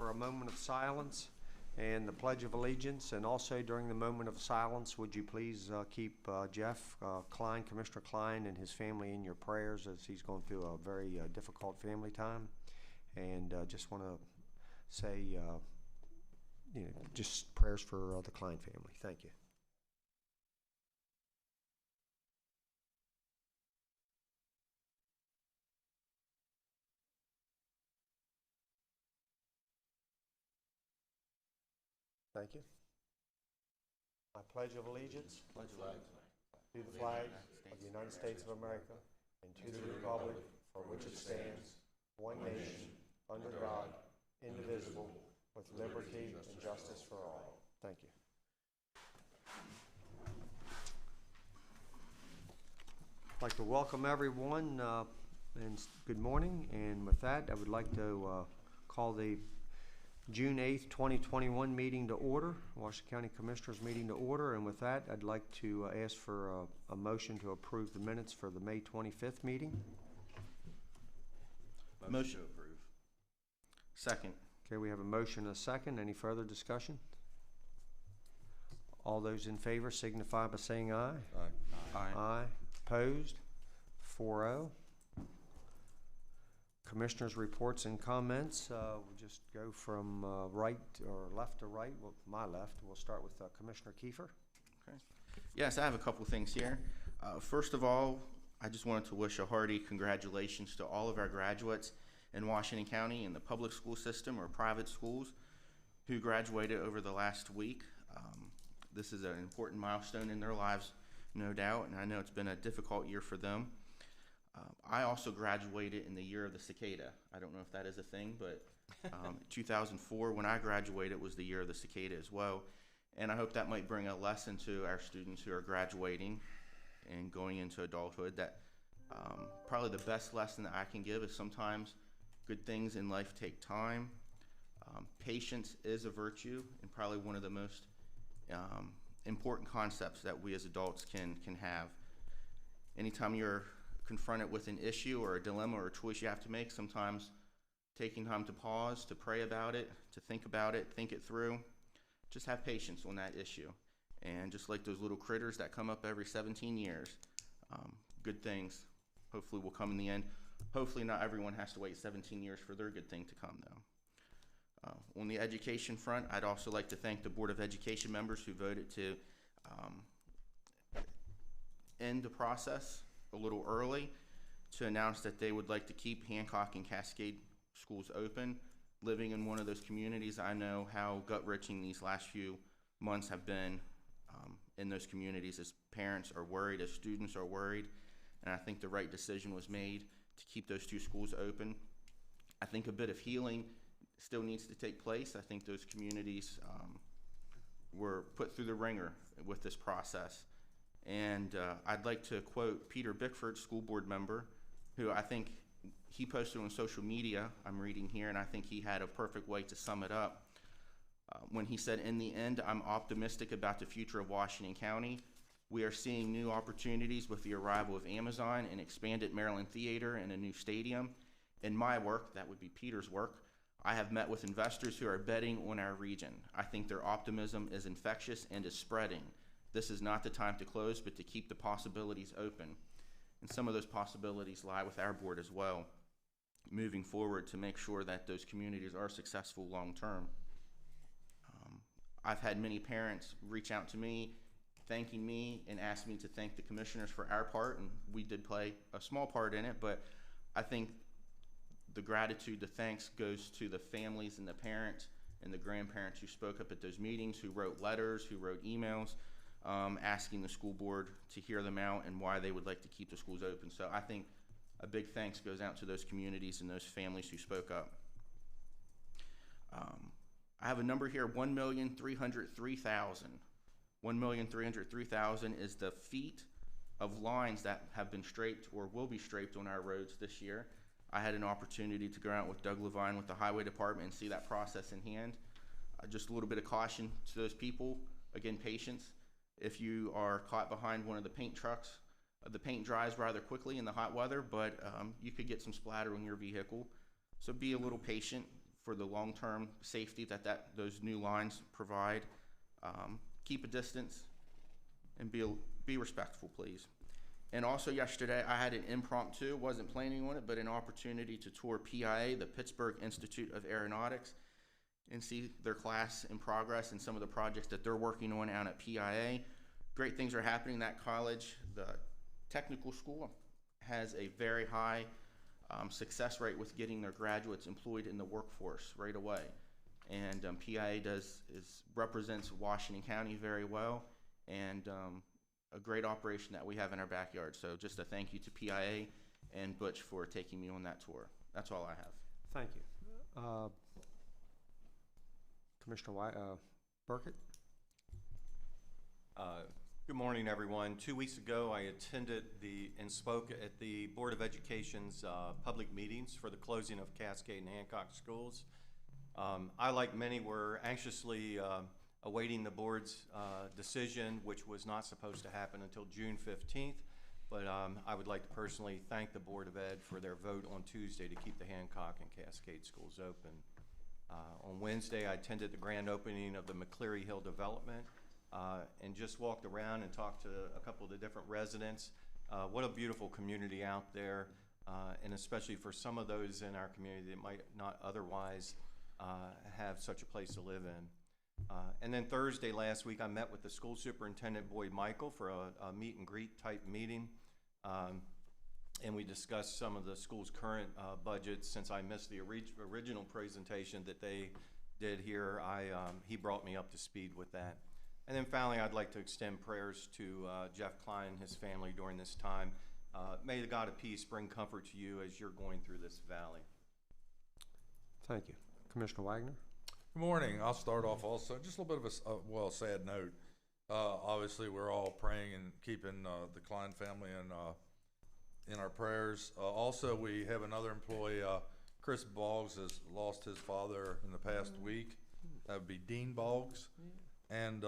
for a moment of silence and the Pledge of Allegiance. And also during the moment of silence, would you please keep Jeff Klein, Commissioner Klein, and his family in your prayers as he's going through a very difficult family time. And just want to say, just prayers for the Klein family. Thank you. Thank you. I pledge of allegiance to the flag of the United States of America and to the republic for which it stands, one nation, under God, indivisible, with liberty and justice for all. Thank you. I'd like to welcome everyone and good morning. And with that, I would like to call the June 8th, 2021 meeting to order, Washington County Commissioners meeting to order. And with that, I'd like to ask for a motion to approve the minutes for the May 25th meeting. Motion to approve. Second. Okay, we have a motion and a second. Any further discussion? All those in favor signify by saying aye. Aye. Aye. Aye. Opposed? 4-0. Commissioners' reports and comments. We'll just go from right or left to right. Well, my left. We'll start with Commissioner Kiefer. Okay. Yes, I have a couple things here. First of all, I just wanted to wish a hearty congratulations to all of our graduates in Washington County in the public school system or private schools who graduated over the last week. This is an important milestone in their lives, no doubt, and I know it's been a difficult year for them. I also graduated in the year of the cicada. I don't know if that is a thing, but 2004, when I graduated, was the year of the cicada as well. And I hope that might bring a lesson to our students who are graduating and going into adulthood that probably the best lesson that I can give is sometimes good things in life take time. Patience is a virtue and probably one of the most important concepts that we as adults can have. Anytime you're confronted with an issue or a dilemma or a choice you have to make, sometimes taking time to pause, to pray about it, to think about it, think it through, just have patience on that issue. And just like those little critters that come up every 17 years, good things hopefully will come in the end. Hopefully not everyone has to wait 17 years for their good thing to come though. On the education front, I'd also like to thank the Board of Education members who voted to end the process a little early to announce that they would like to keep Hancock and Cascade schools open. Living in one of those communities, I know how gut-wrenching these last few months have been in those communities, as parents are worried, as students are worried, and I think the right decision was made to keep those two schools open. I think a bit of healing still needs to take place. I think those communities were put through the ringer with this process. And I'd like to quote Peter Bickford, school board member, who I think he posted on social media, I'm reading here, and I think he had a perfect way to sum it up. When he said, "In the end, I'm optimistic about the future of Washington County. We are seeing new opportunities with the arrival of Amazon, an expanded Maryland theater, and a new stadium. In my work," that would be Peter's work, "I have met with investors who are betting on our region. I think their optimism is infectious and is spreading. This is not the time to close, but to keep the possibilities open." And some of those possibilities lie with our board as well, moving forward to make sure that those communities are successful long term. I've had many parents reach out to me, thanking me and ask me to thank the commissioners for our part, and we did play a small part in it, but I think the gratitude, the thanks goes to the families and the parents and the grandparents who spoke up at those meetings, who wrote letters, who wrote emails, asking the school board to hear them out and why they would like to keep the schools open. So I think a big thanks goes out to those communities and those families who spoke up. I have a number here, 1,303,000. 1,303,000 is the feet of lines that have been straped or will be straped on our roads this year. I had an opportunity to go out with Doug Levine with the Highway Department and see that process in hand. Just a little bit of caution to those people. Again, patience. If you are caught behind one of the paint trucks, the paint dries rather quickly in the hot weather, but you could get some splatter on your vehicle. So be a little patient for the long-term safety that those new lines provide. Keep a distance and be respectful, please. And also yesterday, I had an impromptu, wasn't planning on it, but an opportunity to tour PIA, the Pittsburgh Institute of Aeronautics, and see their class in progress and some of the projects that they're working on out at PIA. Great things are happening in that college. The technical school has a very high success rate with getting their graduates employed in the workforce right away. And PIA represents Washington County very well, and a great operation that we have in our backyard. So just a thank you to PIA and Butch for taking me on that tour. That's all I have. Thank you. Commissioner Burkett? Good morning, everyone. 2 weeks ago, I attended and spoke at the Board of Education's public meetings for the closing of Cascade and Hancock schools. I, like many, were anxiously awaiting the board's decision, which was not supposed to happen until June 15th. But I would like to personally thank the Board of Ed for their vote on Tuesday to keep the Hancock and Cascade schools open. On Wednesday, I attended the grand opening of the McCleary Hill development and just walked around and talked to a couple of the different residents. What a beautiful community out there, and especially for some of those in our community that might not otherwise have such a place to live in. And then Thursday last week, I met with the school superintendent, Boyd Michael, for a meet and greet type meeting. And we discussed some of the school's current budgets. Since I missed the original presentation that they did here, he brought me up to speed with that. And then finally, I'd like to extend prayers to Jeff Klein and his family during this time. May the God of peace bring comfort to you as you're going through this valley. Thank you. Commissioner Wagner? Good morning. I'll start off also, just a little bit of a sad note. Obviously, we're all praying and keeping the Klein family in our prayers. Also, we have another employee, Chris Boggs, has lost his father in the past week. That would be Dean Boggs. And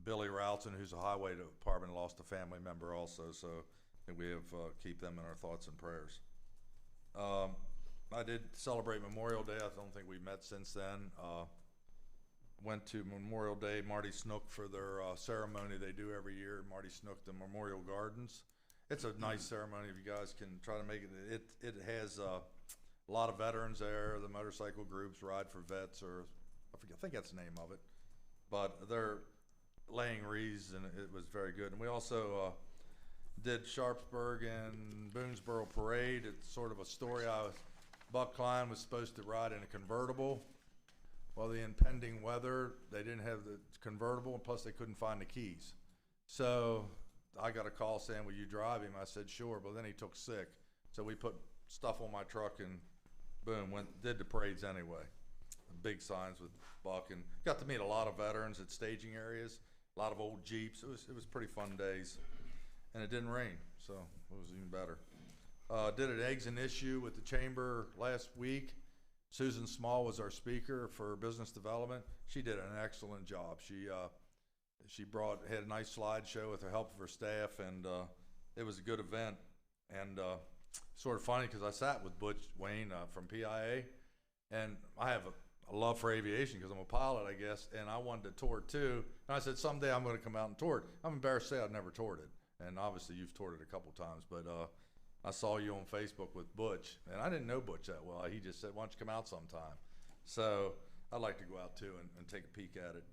Billy Routon, who's a highway department, lost a family member also. So we have keep them in our thoughts and prayers. I did celebrate Memorial Day. I don't think we've met since then. Went to Memorial Day, Marty Snook, for their ceremony they do every year. Marty Snook, the Memorial Gardens. It's a nice ceremony. If you guys can try to make it. It has a lot of veterans there. The motorcycle groups, Ride for Vets, or I think that's the name of it. But they're laying wreaths, and it was very good. And we also did Sharpsburg and Boonesboro Parade. It's sort of a story. Buck Klein was supposed to ride in a convertible. Well, the impending weather, they didn't have the convertible, and plus they couldn't find the keys. So I got a call saying, will you drive him? I said, sure, but then he took sick. So we put stuff on my truck and boom, did the parades anyway. Big signs with Buck, and got to meet a lot of veterans at staging areas, a lot of old Jeeps. It was pretty fun days, and it didn't rain, so it was even better. Did an Eggs and Issue with the chamber last week. Susan Small was our speaker for business development. She did an excellent job. She had a nice slideshow with the help of her staff, and it was a good event. And sort of funny because I sat with Butch Wayne from PIA, and I have a love for aviation because I'm a pilot, I guess, and I wanted to tour it too. And I said, someday I'm going to come out and tour it. I'm embarrassed to say I've never toured it, and obviously you've toured it a couple times, but I saw you on Facebook with Butch, and I didn't know Butch that well. He just said, why don't you come out sometime? So I'd like to go out too and take a peek at it.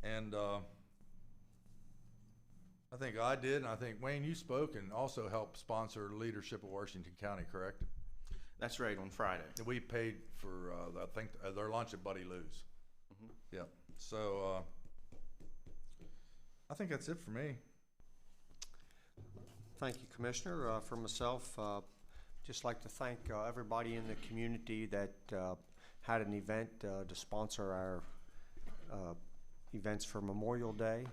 And I think I did, and I think, Wayne, you spoke and also helped sponsor Leadership of Washington County, correct? That's right, on Friday. And we paid for, I think, their lunch at Buddy Lou's. Mm-hmm. Yep. So I think that's it for me. Thank you, Commissioner. For myself, just like to thank everybody in the community that had an event to sponsor our events for Memorial Day.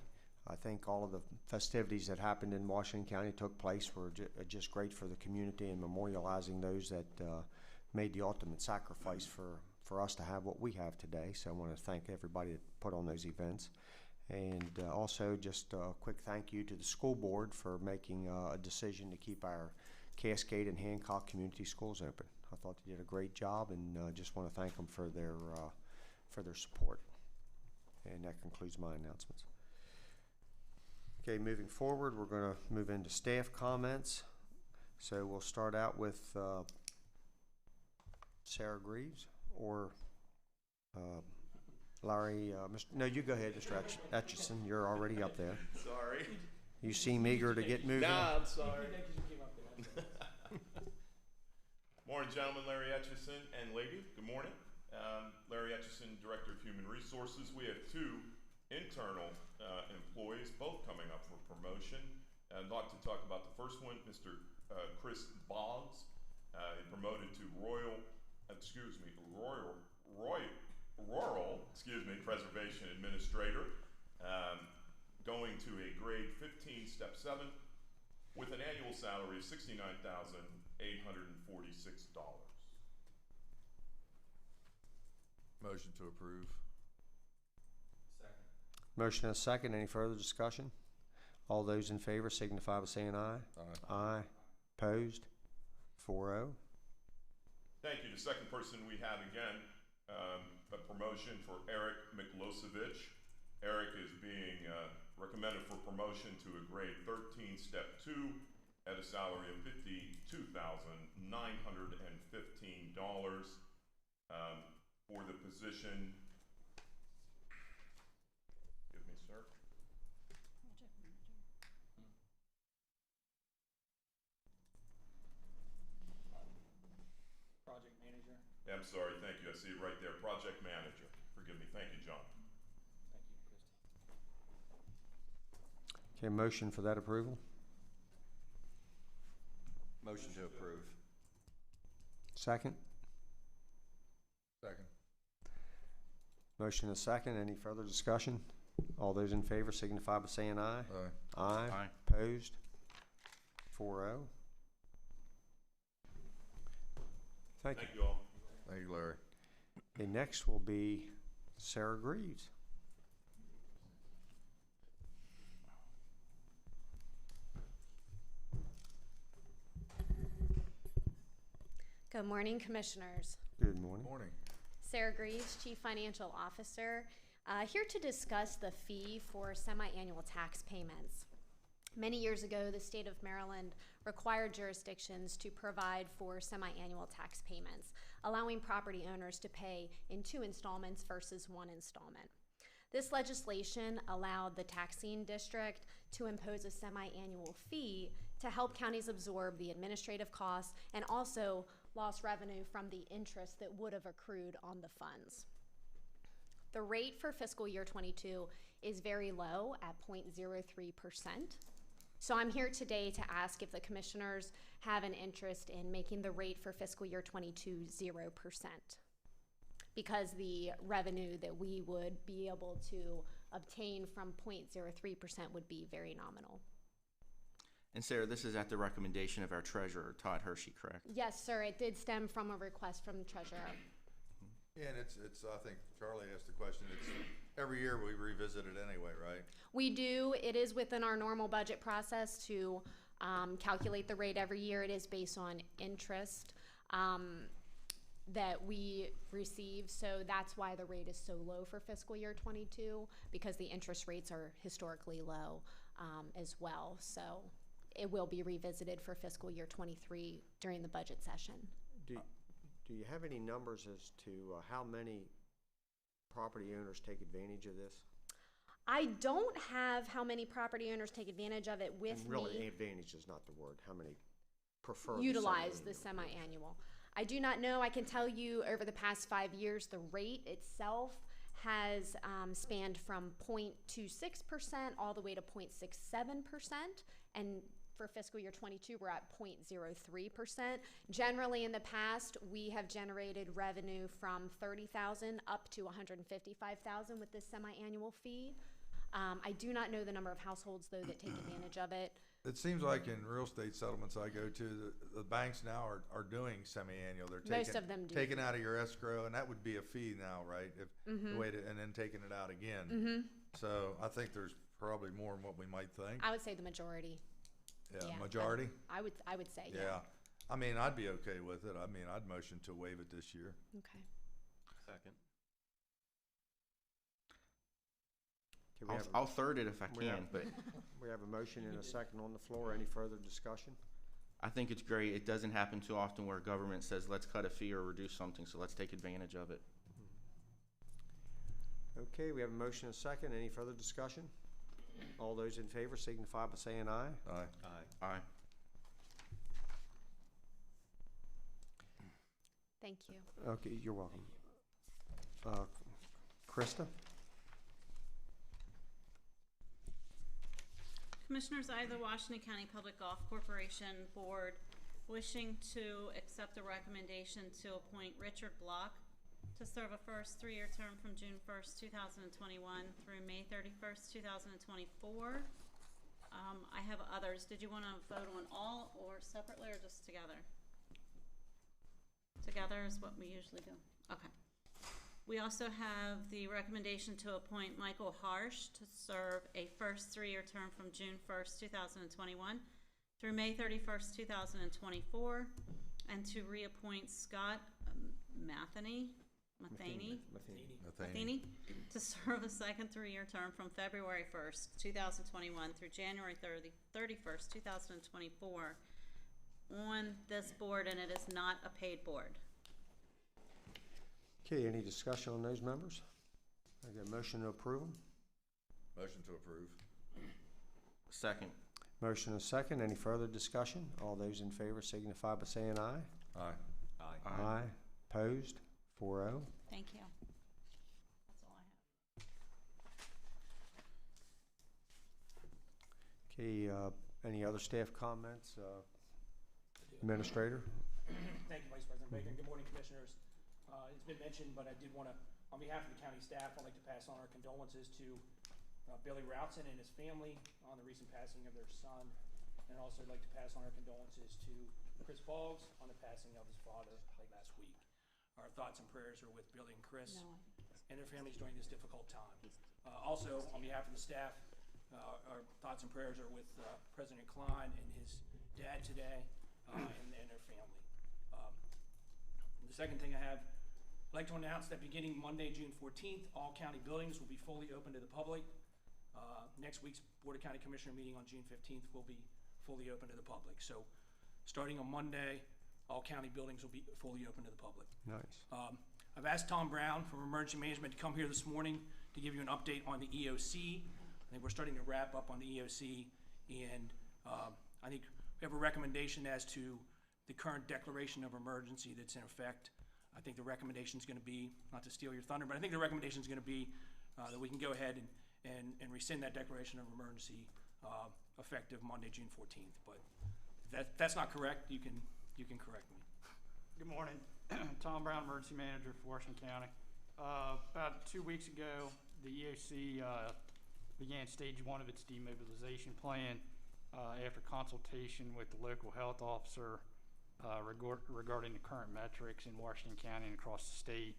I think all of the festivities that happened in Washington County took place were just great for the community and memorializing those that made the ultimate sacrifice for us to have what we have today. So I want to thank everybody that put on those events. And also just a quick thank you to the school board for making a decision to keep our Cascade and Hancock community schools open. I thought they did a great job, and just want to thank them for their support. And that concludes my announcements. Okay, moving forward, we're going to move into staff comments. So we'll start out with Sarah Greaves or Larry. No, you go ahead, Mr. Etchison. You're already up there. Sorry. You seem eager to get moving. Nah, I'm sorry. Morning, gentlemen. Larry Etchison and lady. Good morning. Larry Etchison, Director of Human Resources. We have two internal employees, both coming up for promotion. I'd like to talk about the first one, Mr. Chris Boggs, promoted to Rural Preservation Administrator, going to a grade 15, step 7, with an annual salary of $69,846. Motion to approve. Second. Motion and a second. Any further discussion? All those in favor signify by saying aye. Aye. Aye. Opposed? 4-0. Thank you. The second person we have again, a promotion for Eric Miklosevich. Eric is being recommended for promotion to a grade 13, step 2, at a salary of $52,915 for the position. Give me, sir. Project manager. I'm sorry, thank you. I see it right there. Project manager. Forgive me. Thank you, John. Thank you, Christy. Okay, motion for that approval. Motion to approve. Second. Second. Motion and a second. Any further discussion? All those in favor signify by saying aye. Aye. Aye. Aye. Opposed? 4-0. Thank you. Thank you all. Thank you, Larry. Okay, next will be Sarah Greaves. Good morning, Commissioners. Good morning. Morning. Sarah Greaves, Chief Financial Officer, here to discuss the fee for semi-annual tax payments. Many years ago, the state of Maryland required jurisdictions to provide for semi-annual tax payments, allowing property owners to pay in 2 installments versus 1 installment. This legislation allowed the taxing district to impose a semi-annual fee to help counties absorb the administrative costs and also lost revenue from the interest that would have accrued on the funds. The rate for fiscal year 22 is very low at 0.03%. So I'm here today to ask if the commissioners have an interest in making the rate for fiscal year 22 0%, because the revenue that we would be able to obtain from 0.03% would be very nominal. And Sarah, this is at the recommendation of our treasurer, Todd Hershey, correct? Yes, sir. It did stem from a request from the treasurer. Yeah, and it's, I think Charlie asked the question, it's, every year we revisit it anyway, right? We do. It is within our normal budget process to calculate the rate every year. It is based on interest that we receive. So that's why the rate is so low for fiscal year 22, because the interest rates are historically low as well. So it will be revisited for fiscal year 23 during the budget session. Do you have any numbers as to how many property owners take advantage of this? I don't have how many property owners take advantage of it with And really, me. advantage is not the word. How many prefer Utilize the semi-annual? semi-annual. I do not know. I can tell you over the past 5 years, the rate itself has spanned from 0.26% all the way to 0.67%. And for fiscal year 22, we're at 0.03%. Generally, in the past, we have generated revenue from $30,000 up to $155,000 with this semi-annual fee. I do not know the number of households, though, that take advantage of it. It seems like in real estate settlements I go to, the banks now are doing semi-annual. They're taking, Most of them do. taking out of your escrow, and that would be a fee now, right? If the way to, and then taking it out again. So I think there's probably more than what we might think. I would say the majority. Yeah, majority. I would say, yeah. Yeah. I mean, I'd be okay with it. I mean, I'd motion to waive it this year. Okay. Second. Okay, we have a- I'll third it if I we can, have- but We have a motion and a second on the floor. Any further discussion? I think it's great. It doesn't happen too often where government says, let's cut a fee or reduce something, so let's take advantage of it. Okay, we have a motion and a second. Any further discussion? All those in favor signify by saying aye. Aye. Aye. Aye. Thank you. Okay, you're welcome. Krista? Commissioners, I have the Washington County Public Golf Corporation Board wishing to accept the recommendation to appoint Richard Block to serve a first 3-year term from June 1st, 2021 through May 31st, 2024. I have others. Did you want to vote on all or separately or just together? Together is what we usually do. Okay. We also have the recommendation to appoint Michael Harsh to serve a first 3-year term from June 1st, 2021 through May 31st, 2024, and to reappoint Scott Matheny to serve a second 3-year term from February 1st, 2021 through January 31st, 2024 on this board, and it is not a paid board. Okay, any discussion on those members? I got a motion to approve them. Motion to approve. Second. Motion and a second. Any further discussion? All those in favor signify by saying aye. Aye. Aye. Aye. Opposed? 4-0. Thank you. That's all I have. Okay, any other staff comments? Administrator? Thank you, Vice President Baker. Good morning, Commissioners. It's been mentioned, but I did want to, on behalf of the county staff, I'd like to pass on our condolences to Billy Routson and his family on the recent passing of their son. And also I'd like to pass on our condolences to Chris Boggs on the passing of his father late last week. Our thoughts and prayers are with Billy and Chris and their families during this difficult time. Also, on behalf of the staff, our thoughts and prayers are with President Klein and his dad today and their family. The second thing I have, I'd like to announce that beginning Monday, June 14th, all county buildings will be fully open to the public. Next week's Board of County Commissioner meeting on June 15th will be fully open to the public. So starting on Monday, all county buildings will be fully open to the public. Nice. I've asked Tom Brown from Emergency Management to come here this morning to give you an update on the EOC. I think we're starting to wrap up on the EOC, and I think we have a recommendation as to the current declaration of emergency that's in effect. I think the recommendation is going to be, not to steal your thunder, but I think the recommendation is going to be that we can go ahead and rescind that declaration of emergency effective Monday, June 14th. But if that's not correct, you can correct me. Good morning. Tom Brown, Emergency Manager for Washington County. About 2 weeks ago, the EOC began stage 1 of its demobilization plan after consultation with the local health officer regarding the current metrics in Washington County and across the state.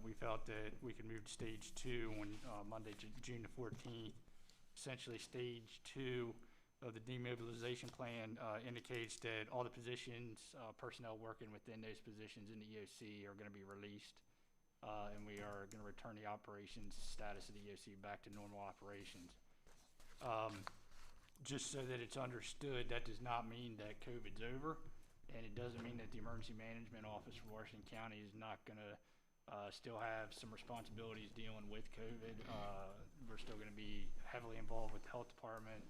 We felt that we could move to stage 2 on Monday, June the 14th. Essentially, stage 2 of the demobilization plan indicates that all the positions, personnel working within those positions in the EOC are going to be released, and we are going to return the operations status of the EOC back to normal operations. Just so that it's understood, that does not mean that COVID's over, and it doesn't mean that the Emergency Management Office for Washington County is not going to still have some responsibilities dealing with COVID. We're still going to be heavily involved with the health department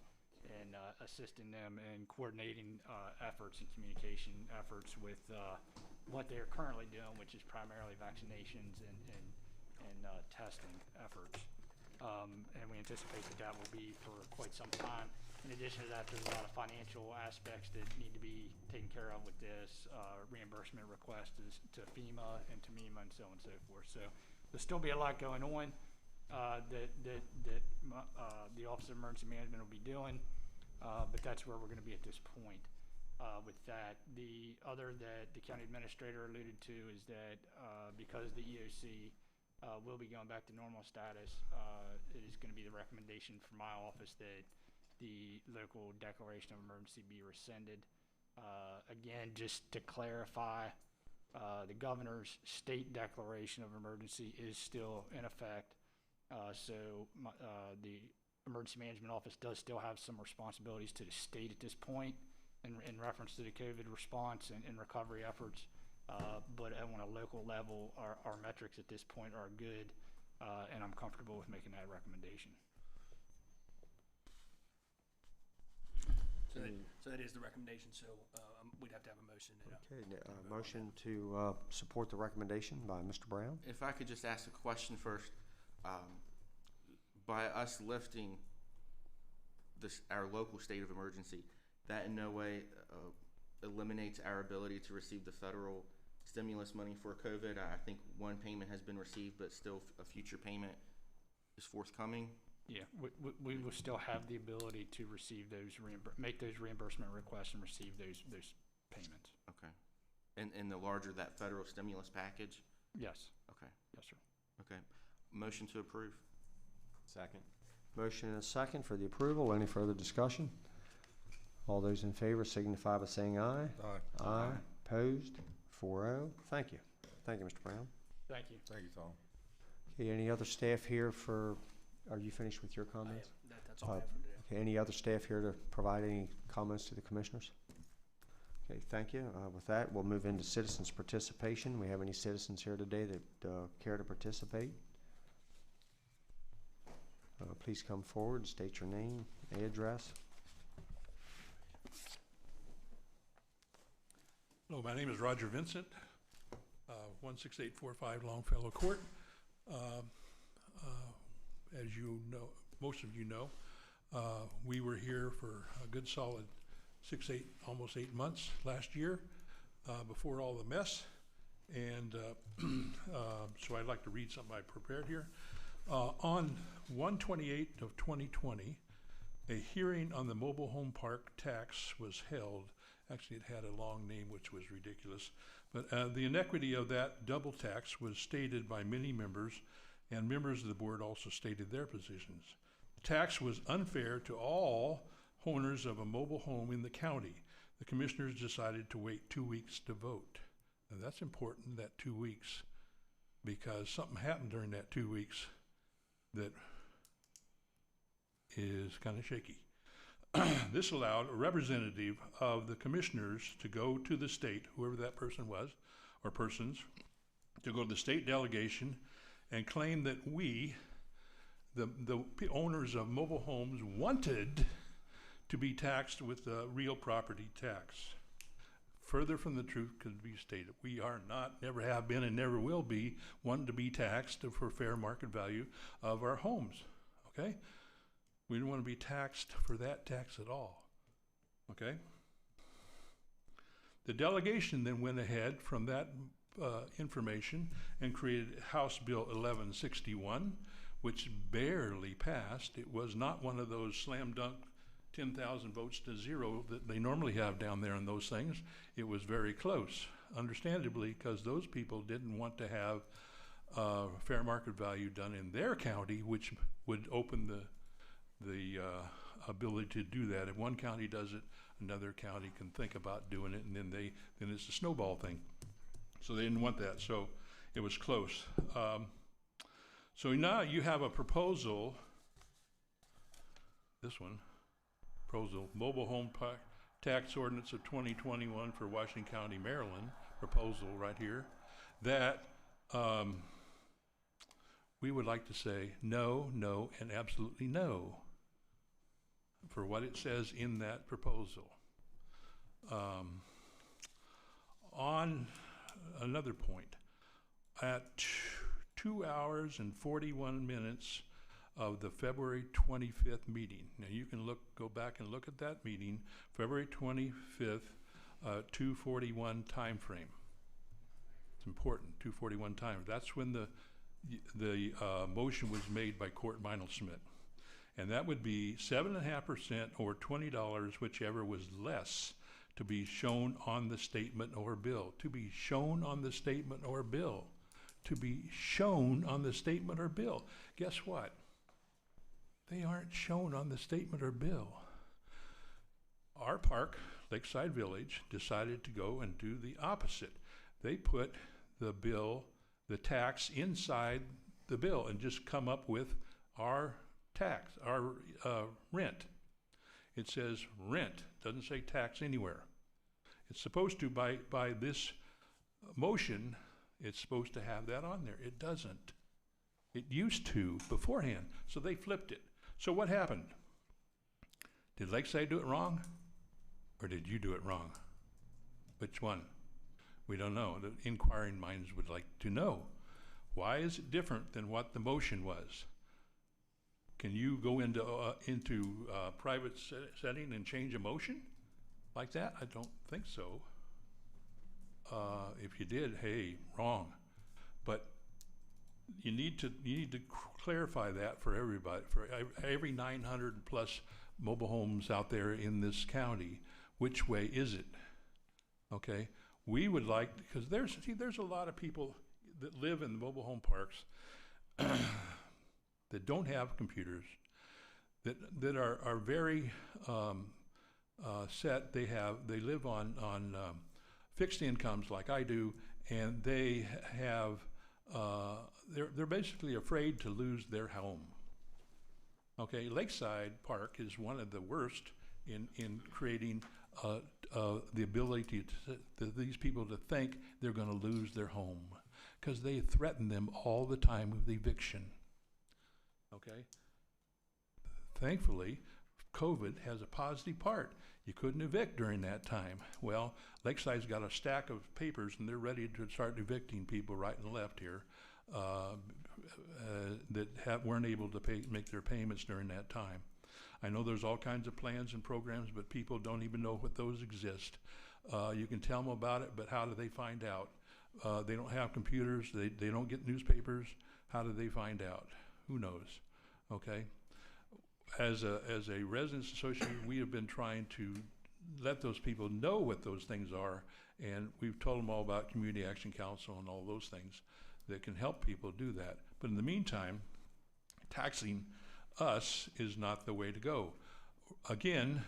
and assisting them in coordinating efforts and communication efforts with what they're currently doing, which is primarily vaccinations and testing efforts. And we anticipate that will be for quite some time. In addition to that, there's a lot of financial aspects that need to be taken care of with this, reimbursement requests to FEMA and to MEMA and so on and so forth. So there'll still be a lot going on that the Office of Emergency Management will be doing, but that's where we're going to be at this point. With that, the other that the county administrator alluded to is that because the EOC will be going back to normal status, it is going to be the recommendation from my office that the local declaration of emergency be rescinded Again, just to clarify, the governor's state declaration of emergency is still in effect. The Emergency Management Office does still have some responsibilities to the state at this point in reference to the COVID response and recovery efforts. But on a local level, our metrics at this point are good, and I'm comfortable with making that recommendation. So that is the recommendation, so we'd have to have a motion. Okay, motion to support the recommendation by Mr. Brown. If I could just ask a question first. By us lifting our local state of emergency, that in no way eliminates our ability to receive the federal stimulus money for COVID. I think one payment has been received, but still a future payment is forthcoming. Yeah, we will still have the ability to receive those, make those reimbursement requests and receive those payments. Okay. And the larger that federal stimulus package? Yes. Okay. Yes, sir. Okay. Motion to approve. Second. Motion and a second for the approval. Any further discussion? All those in favor signify by saying aye. Aye. Aye. Opposed? 4-0. Thank you. Thank you, Mr. Brown. Thank you. Thank you, Tom. Okay, any other staff here for, are you finished with your comments? That's all I have for today. Okay, any other staff here to provide any comments to the commissioners? Okay, thank you. With that, we'll move into citizens' participation. We have any citizens here today that care to participate? Please come forward, state your name, address. Hello, my name is Roger Vincent, 16845 Longfellow Court. As you know, most of you know, we were here for a good solid almost 8 months last year before all the mess. And so I'd like to read something I prepared here. On 1/28 of 2020, a hearing on the mobile home park tax was held. Actually, it had a long name, which was ridiculous. But the inequity of that double tax was stated by many members, and members of the board also stated their positions. The tax was unfair to all owners of a mobile home in the county. The commissioners decided to wait 2 weeks to vote. And that's important, that 2 weeks, because something happened during that 2 weeks that is kind of shaky. This allowed a representative of the commissioners to go to the state, whoever that person was, or persons, to go to the state delegation and claim that we, the owners of mobile homes, wanted to be taxed with the real property tax. Further from the truth could be stated. We are not, never have been, and never will be wanting to be taxed for fair market value of our homes, okay? We don't want to be taxed for that tax at all, okay? The delegation then went ahead from that information and created House Bill 1161, which barely passed. It was not one of those slam dunk 10,000 votes to 0 that they normally have down there on those things. It was very close, understandably, because those people didn't want to have fair market value done in their county, which would open the ability to do that. If one county does it, another county can think about doing it, and then it's a snowball thing. So they didn't want that, so it was close. So now you have a proposal, this one, proposal, Mobile Home Park Tax Ordinance of 2021 for Washington County, Maryland, proposal right here, that we would like to say no, no, and absolutely no for what it says in that proposal. On another point, at 2 hours and 41 minutes of the February 25th meeting. Now you can go back and look at that meeting, February 25th, 2:41 time frame. It's important, 2:41 time. That's when the motion was made by Court Meinl-Schmidt. And that would be 7.5% or $20, whichever was less, to be shown on the statement or bill. To be shown on the statement or bill. To be shown on the statement or bill. Guess what? They aren't shown on the statement or bill. Our park, Lakeside Village decided to go and do the opposite. They put the bill, the tax inside the bill and just come up with our tax, our rent. It says rent, doesn't say tax anywhere. It's supposed to, by this motion, it's supposed to have that on there. It doesn't. It used to beforehand, so they flipped it. So what happened? Did Lakeside do it wrong, or did you do it wrong? Which one? We don't know. The inquiring minds would like to know. Why is it different than what the motion was? Can you go into private setting and change a motion like that? I don't think so. If you did, hey, wrong. But you need to clarify that for everybody, for every 900 plus mobile homes out there in this county. Which way is it? Okay, we would like, because there's a lot of people that live in the mobile home parks that don't have computers, that are very set. They live on fixed incomes like I do, and they have they're basically afraid to lose their home. Okay, Lakeside Park is one of the worst in creating the ability to these people to think they're going to lose their home, because they threaten them all the time with eviction. Okay? Thankfully, COVID has a positive part. You couldn't evict during that time. Well, Lakeside's got a stack of papers, and they're ready to start evicting people right and left here that weren't able to make their payments during that time. I know there's all kinds of plans and programs, but people don't even know what those exist. You can tell them about it, but how do they find out? They don't have computers. They don't get newspapers. How do they find out? Who knows? Okay. As a residents association, we have been trying to let those people know what those things are, and we've told them all about Community Action Council and all those things that can help people do that. But in the meantime, taxing us is not the way to go. Again,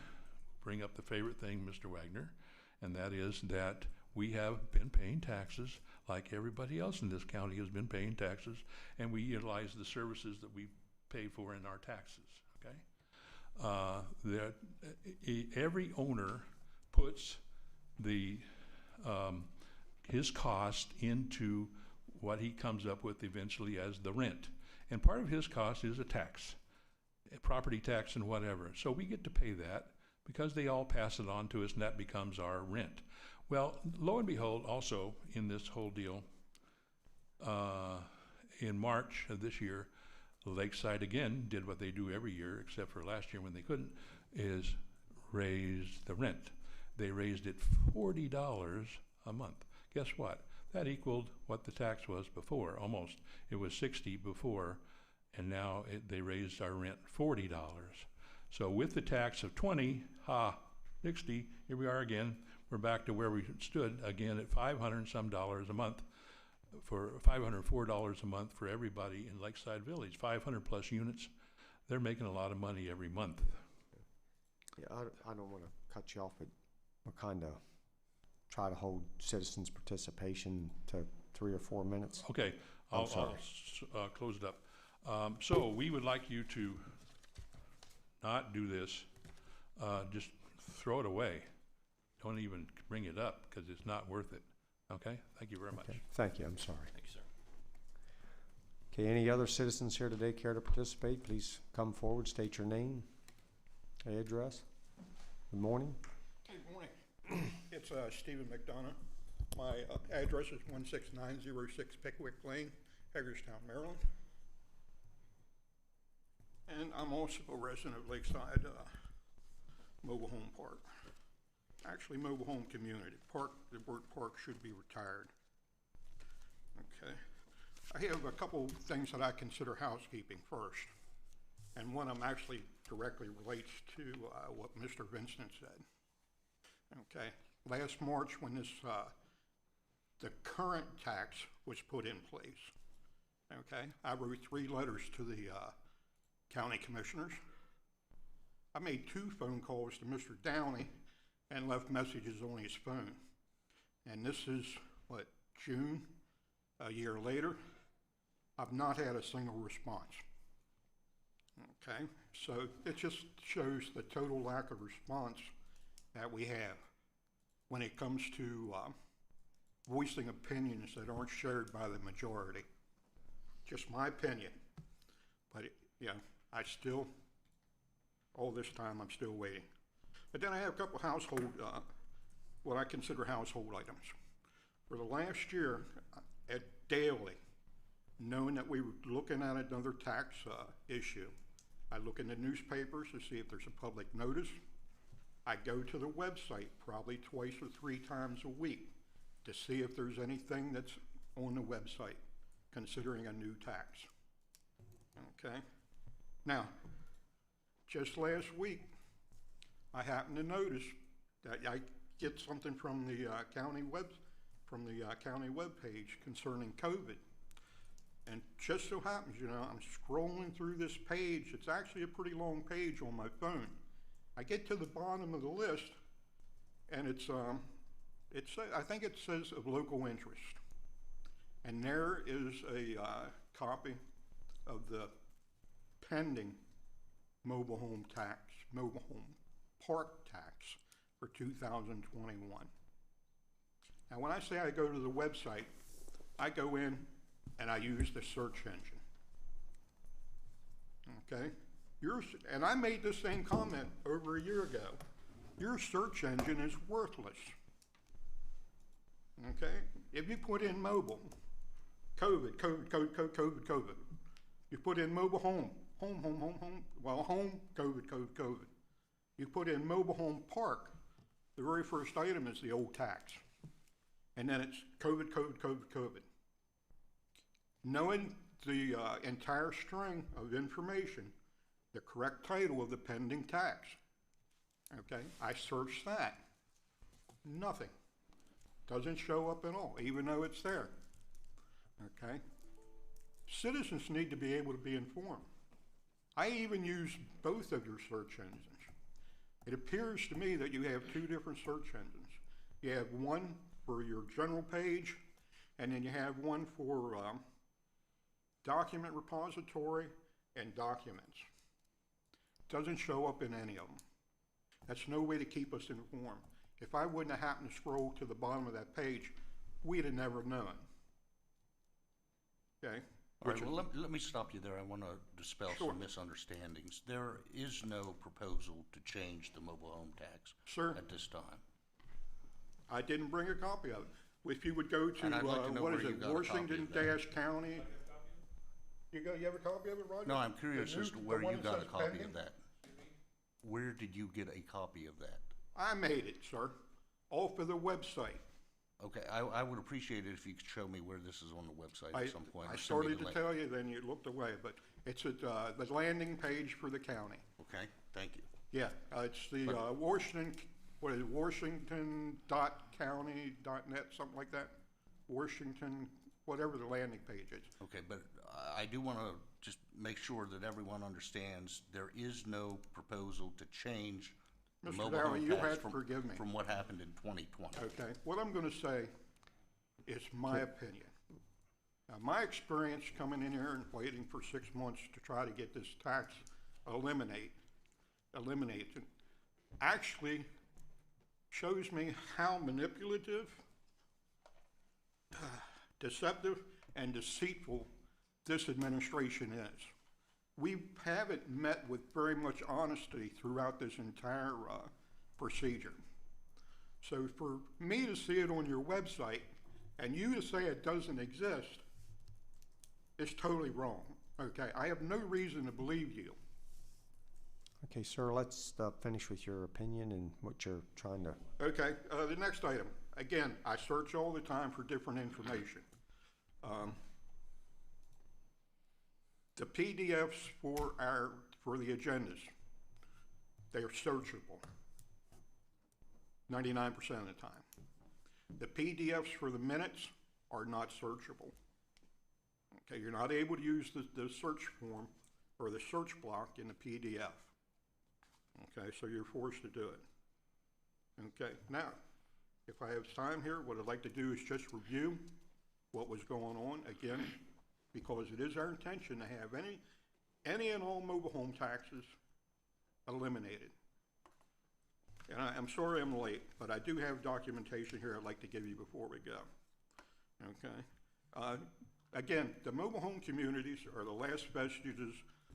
bring up the favorite thing, Mr. Wagner, and that is that we have been paying taxes like everybody else in this county has been paying taxes, and we utilize the services that we pay for in our taxes. Okay, every owner puts his cost into what he comes up with eventually as the rent, and part of his cost is a tax, a property tax and whatever. So we get to pay that because they all pass it on to us, and that becomes our rent. Well, lo and behold, also in this whole deal, in March of this year, Lakeside again did what they do every year, except for last year when they couldn't, is raise the rent. They raised it $40 a month. Guess what? That equaled what the tax was before, almost. It was $60 before, and now they raised our rent $40. So with the tax of $20, $60, here we are again. We're back to where we stood again at $500 and some a month, for $504 a month for everybody in Lakeside Village. 500 plus units. They're making a lot of money every month. Yeah, I don't want to cut you off, but we'll kind of try to hold citizens' participation to 3 or 4 minutes. Okay, I'll close it up. So we would like you to not do this. Just throw it away. Don't even bring it up because it's not worth it. Okay, thank you very much. Okay. Thank you, I'm sorry. Thank you, sir. Okay, any other citizens here today care to participate? Please come forward, state your name, address. Good morning. Good morning. It's Stephen McDonough. My address is 16906 Pickwick Lane, Hagerstown, Maryland. And I'm also a resident of Lakeside Mobile Home Park. Actually, mobile home community. Park, the word park should be retired. Okay. I have a couple things that I consider housekeeping first. And one of them actually directly relates to what Mr. Vincent said. Okay. Last March when this, the current tax was put in place, okay, I wrote 3 letters to the county commissioners. I made 2 phone calls to Mr. Downey and left messages on his phone. And this is, what, June, a year later? I've not had a single response. Okay, so it just shows the total lack of response that we have when it comes to voicing opinions that aren't shared by the majority. Just my opinion. But, I still, all this time, I'm still waiting. But then I have a couple household, what I consider household items. For the last year, daily, knowing that we were looking at another tax issue, I look in the newspapers to see if there's a public notice. I go to the website probably twice or 3 times a week to see if there's anything that's on the website considering a new tax. Okay? Now, just last week, I happened to notice that I get something from the county web page concerning COVID. And just so happens, I'm scrolling through this page. It's actually a pretty long page on my phone. I get to the bottom of the list, and I think it says of local interest. And there is a copy of the pending mobile home park tax for 2021. Now, when I say I go to the website, I go in and I use the search engine. Okay? And I made this same comment over a year ago. Your search engine is worthless. Okay? If you put in mobile, COVID, you put in mobile home, home, COVID. You put in mobile home park, the very first item is the old tax. And then it's COVID. Knowing the entire string of information, the correct title of the pending tax, okay, I searched that. Nothing. Doesn't show up at all, even though it's there. Okay? Citizens need to be able to be informed. I even use both of your search engines. It appears to me that you have 2 different search engines. You have one for your general page, and then you have one for document repository and documents. Doesn't show up in any of them. That's no way to keep us informed. If I wouldn't have happened to scroll to the bottom of that page, we'd have never known. Okay? All right, well, let me stop you there. I want to dispel Sure. some misunderstandings. There is no proposal to change the mobile home tax at this time. I didn't bring a copy of it. If you would go to, And I'd like to know where you got a copy of Washington that. County. You have a copy of it, Roger? No, I'm curious as to where the one you that got a says copy pending? of that. Where did you get a copy of that? I made it, sir, off of the website. Okay, I would appreciate it if you could show me where this is on the website at some point. I or send me started the to link. tell you, then you looked away, but it's at the landing page for the county. Okay, thank you. Yeah, it's the Washington.county.net, something like that. Washington, whatever the landing page is. Okay, but I do want to just make sure that everyone understands there is no proposal to change the Mr. mobile Downey, home you tax have to forgive me. from what happened in 2020. Okay, what I'm going to say is my opinion. Now, my experience coming in here and waiting for 6 months to try to get this tax eliminated, actually shows me how manipulative, deceptive, and deceitful this administration is. We haven't met with very much honesty throughout this entire procedure. So for me to see it on your website and you to say it doesn't exist is totally wrong. Okay, I have no reason to believe you. Okay, sir, let's finish with your opinion and what you're trying to... Okay, the next item. Again, I search all the time for different information. The PDFs for the agendas, they are searchable 99% of the time. The PDFs for the minutes are not searchable. Okay, you're not able to use the search form or the search block in the PDF. Okay, so you're forced to do it. Okay, now, if I have time here, what I'd like to do is just review what was going on again, because it is our intention to have any and all mobile home taxes eliminated. And I'm sorry I'm late, but I do have documentation here I'd like to give you before we go. Okay? Again, the mobile home communities are the last vestiges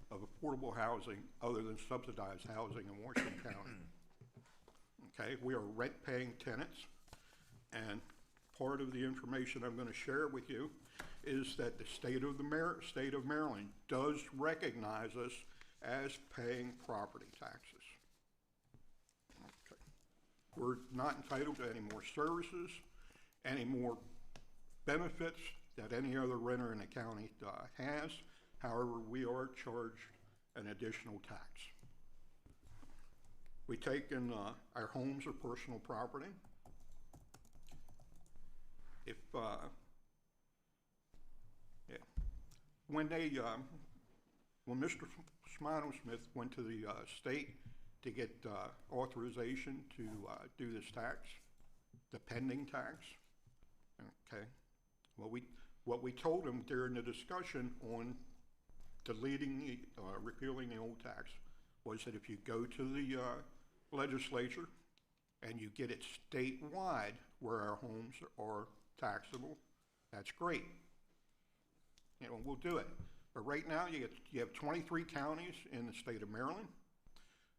of affordable housing other than subsidized housing in Washington County. Okay, we are rent-paying tenants, and part of the information I'm going to share with you is that the state of Maryland does recognize us as paying property taxes. Okay. We're not entitled to any more services, any more benefits that any other renter in the county has. However, we are charged an additional tax. We take in our homes or personal property. If when Mr. Smith went to the state to get authorization to do this tax, the pending tax, okay, what we told him during the discussion on deleting repealing the old tax was that if you go to the legislature and you get it statewide where our homes are taxable, that's great. You know, we'll do it. But right now you have 23 counties in the state of Maryland.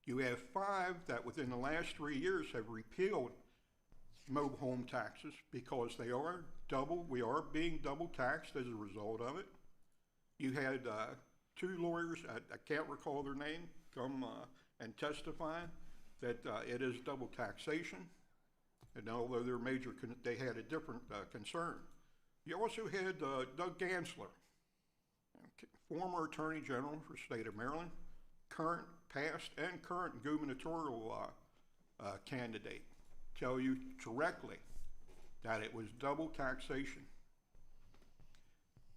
You have 5 that within the last 3 years have repealed mobile home taxes because they are we are being double taxed as a result of it. You had 2 lawyers, I can't recall their name, come and testify that it is double taxation. And although they're major, they had a different concern. You also had Doug Gansler, former Attorney General for the state of Maryland, current, past, and current gubernatorial candidate, tell you directly that it was double taxation.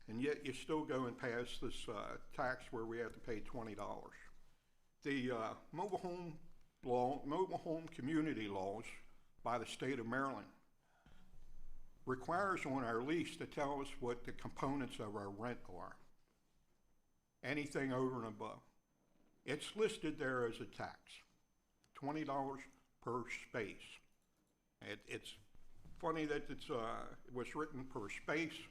And yet you're still going past this tax where we have to pay $20. The mobile home community laws by the state of Maryland requires on our lease to tell us what the components of our rent are. Anything over and above. It's listed there as a tax, $20 per space. It's funny that it was written per space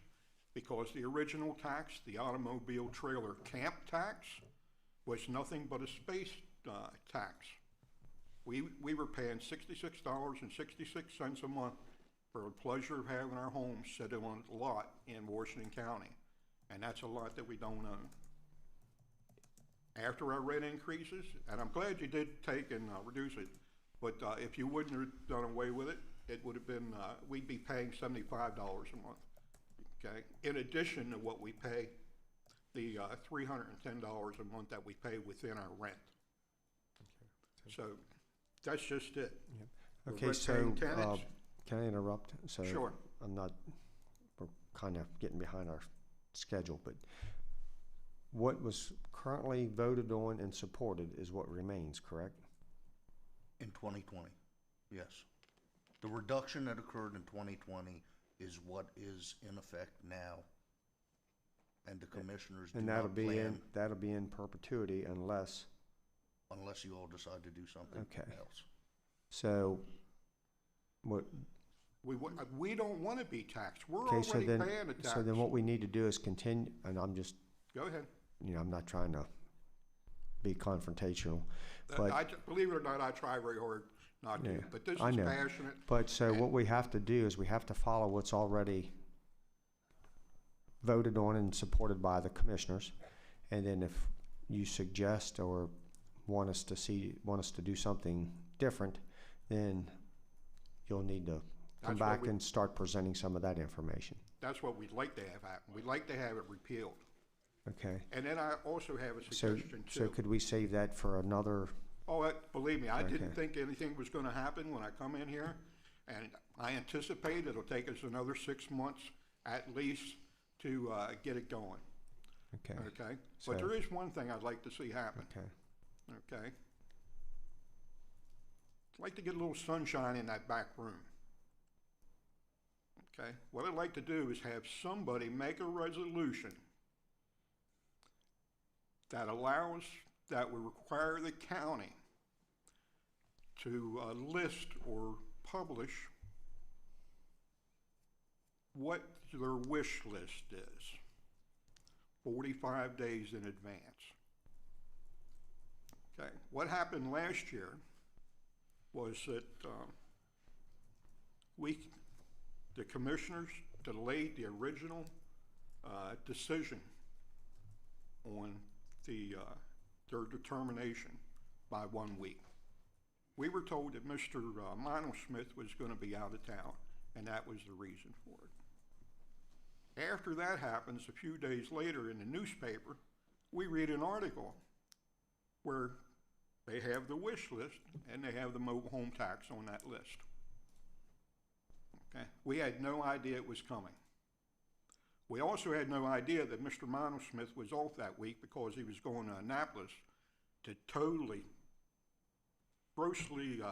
because the original tax, the automobile trailer camp tax, was nothing but a space tax. We were paying $66.66 a month for the pleasure of having our homes set on a lot in Washington County, and that's a lot that we don't own. After our rent increases, and I'm glad you did take and reduce it, but if you wouldn't have done away with it, it would have been, we'd be paying $75 a month, okay? In addition to what we pay, the $310 a month that we pay within our rent. Okay. So that's just it. Yep. Okay, so can I interrupt? So sure. We're kind of getting behind our schedule, but what was currently voted on and supported is what remains, correct? In 2020, yes. The reduction that occurred in 2020 is what is in effect now. And the commissioners do not plan. That'll be in perpetuity unless you all decide to do something else. So what? We don't want to be taxed. We're already paying a tax. So then what we need to do is continue, and I'm just. Go ahead. You know, I'm not trying to be confrontational, but believe it or not, I try very hard not to. But this is passionate. But so what we have to do is we have to follow what's already voted on and supported by the commissioners, and then if you suggest or want us to do something different, then you'll need to come back and start presenting some of that information. That's what we'd like to have happen. We'd like to have it repealed. Okay. And then I also have a suggestion too. So could we save that for another? Oh, believe me, I didn't think anything was going to happen when I come in here, and I anticipate it'll take us another 6 months at least to get it going. Okay. Okay. But there is one thing I'd like to see happen. Okay. Okay. like to get a little sunshine in that back room. Okay, what I'd like to do is have somebody make a resolution that would require the county to list or publish what their wish list is 45 days in advance. Okay, what happened last year was that the commissioners delayed the original decision on their determination by 1 week. We were told that Mr. Smith was going to be out of town, and that was the reason for it. After that happens, a few days later in the newspaper, we read an article where they have the wish list and they have the mobile home tax on that list. Okay, we had no idea it was coming. We also had no idea that Mr. Smith was off that week because he was going to Annapolis to totally, grossly,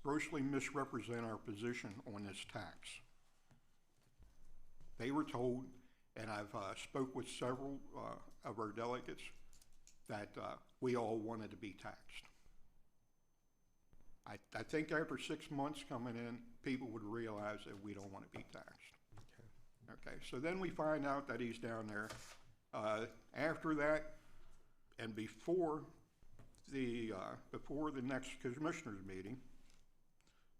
grossly misrepresent our position on this tax. They were told, and I've spoke with several of our delegates, that we all wanted to be taxed. I think after 6 months coming in, people would realize that we don't want to be taxed. Okay, so then we find out that he's down there. After that, and before the next commissioners meeting,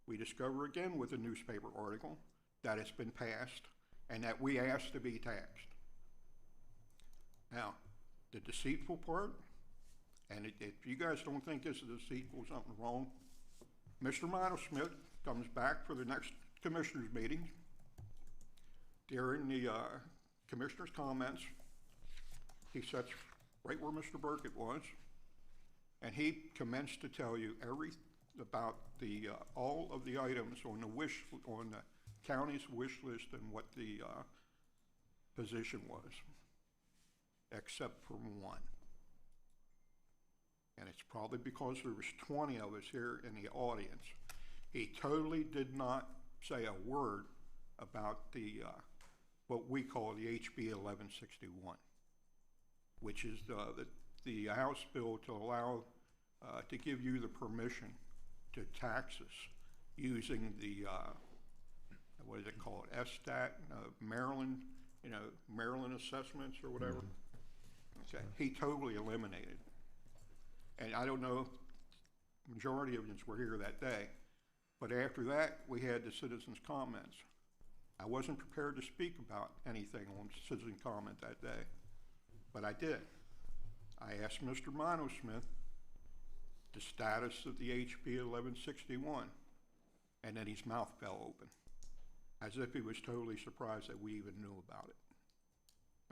we discover again with a newspaper article that it's been passed and that we asked to be taxed. Now, the deceitful part, and if you guys don't think this is deceitful, something wrong, Mr. Smith comes back for the next commissioners meeting. During the commissioners' comments, he sits right where Mr. Burkett was, and he commenced to tell you about all of the items on the county's wish list and what the position was, except for one. And it's probably because there was 20 of us here in the audience. He totally did not say a word about the what we call the HB 1161, which is the House bill to allow to give you the permission to tax us using the what is it called, SStat, Maryland, Maryland assessments or whatever. Mm-hmm. Okay, he totally eliminated. And I don't know, majority of us were here that day, but after that, we had the citizens' comments. I wasn't prepared to speak about anything on citizen comment that day, but I did. I asked Mr. Smith the status of the HB 1161, and then his mouth fell open, as if he was totally surprised that we even knew about it.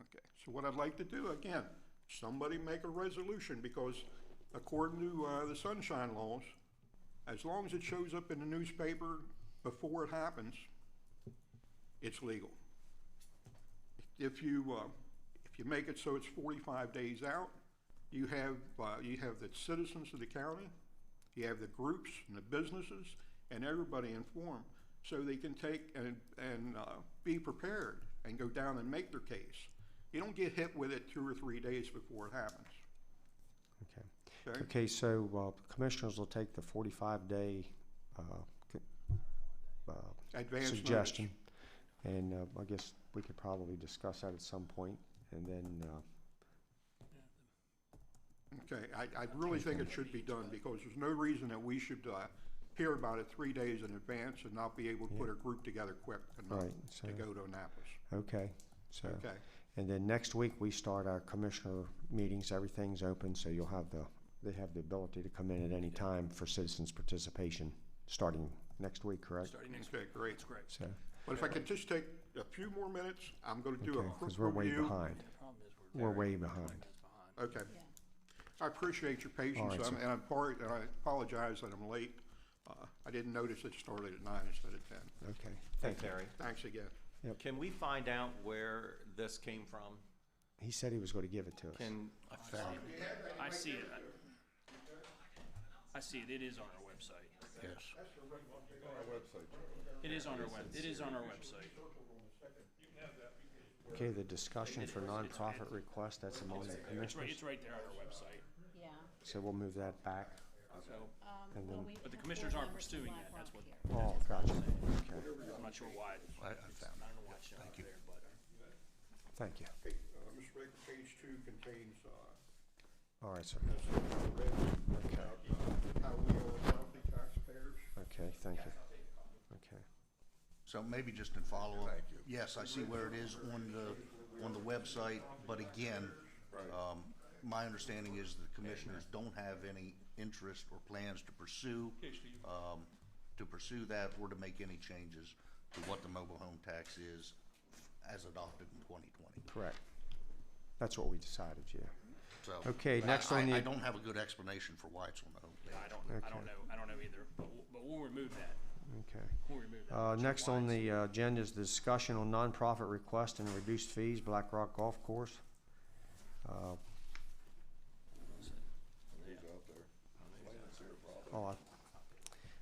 Okay, so what I'd like to do, again, somebody make a resolution, because according to the sunshine laws, as long as it shows up in the newspaper before it happens, it's legal. If you make it so it's 45 days out, you have the citizens of the county, you have the groups and the businesses and everybody informed, so they can take and be prepared and go down and make their case. You don't get hit with it 2 or 3 days before it happens. Okay, so commissioners will take the 45-day suggestion, and I guess we could probably discuss that at some point, and then. Okay, I really think it should be done, because there's no reason that we should hear about it 3 days in advance and not be able to put a group together quick enough to go to Annapolis. Okay, so. Okay. And then next week we start our commissioner meetings. Everything's open, so they have the ability to come in at any time for citizens' participation, starting next week, correct? Starting next week, great. That's great. So, but if I could just take a few more minutes, I'm going to do a quick because we're way review. behind. We're way behind. Okay. Yeah. I appreciate your patience, right, and I apologize that I'm late. I didn't notice it started at 9 instead of 10. Okay. Thanks, Harry. Thanks again. Yep. Can we find out where this came from? He said he was gonna give it to us. Can, I see it. I see it. It is on our website. Yes. It is on our it is on our website. Okay, the discussion for nonprofit request, that's among the It's commissioners. right there on our website. Yeah. So we'll move that back. So, And then- but the commissioners aren't pursuing that. That's what. Oh, gotcha. Okay, I'm not sure why. I found I don't know why it's showing up there, but. thank you. Okay, Mr. Baker, page 2 contains, All right, sir. about how we are property taxpayers. Okay, thank you. Okay. So maybe just in follow-up. Thank you. Yes, I see where it is on the website, but again, my understanding is the commissioners don't have any interest or plans to pursue that or to make any changes to what the mobile home tax is as adopted in 2020. Correct. That's what we decided, yeah. So, Okay, but next on the- I don't have a good explanation for why it's on the home page. I don't know either, but we'll remove that. Okay. We'll remove that. Next on the agenda is the discussion on nonprofit request and reduced fees, Blackrock Golf Course. Oh,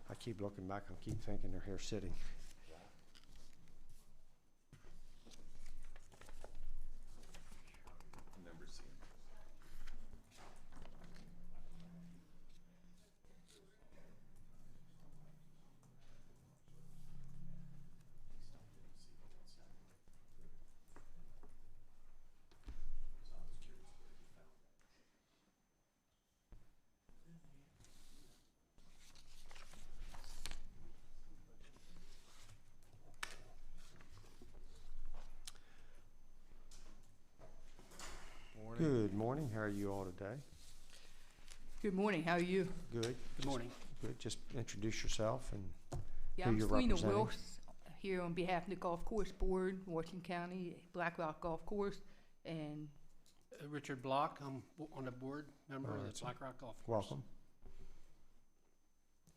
I keep looking back, I keep thinking they're here sitting. Good morning, how are you all today? Good morning, how are you? Good. Good morning. Good, just introduce yourself and Yeah, who I'm you're Selena representing. Wilkes, here on behalf of the Golf Course Board, Washington County, Blackrock Golf Course, and Richard Block, I'm on the board member All of right, the sir. Blackrock Golf Course. Welcome.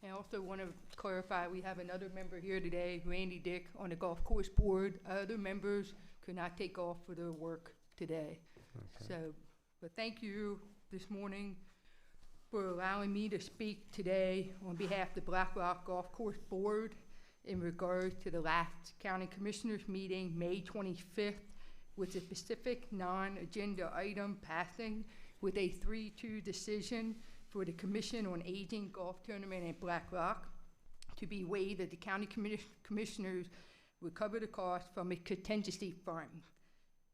I also want to clarify, we have another member here today, Randy Dick, on the Golf Course Board. Other members could not take off for their work today. Okay. So, but thank you this morning for allowing me to speak today on behalf of the Blackrock Golf Course Board in regards to the last County Commissioners meeting, May 25th, with a specific non-agenda item passing with a 3-2 decision for the Commission on Aging Golf Tournament at Blackrock to be waived that the County Commissioners would cover the cost from a contingency fund.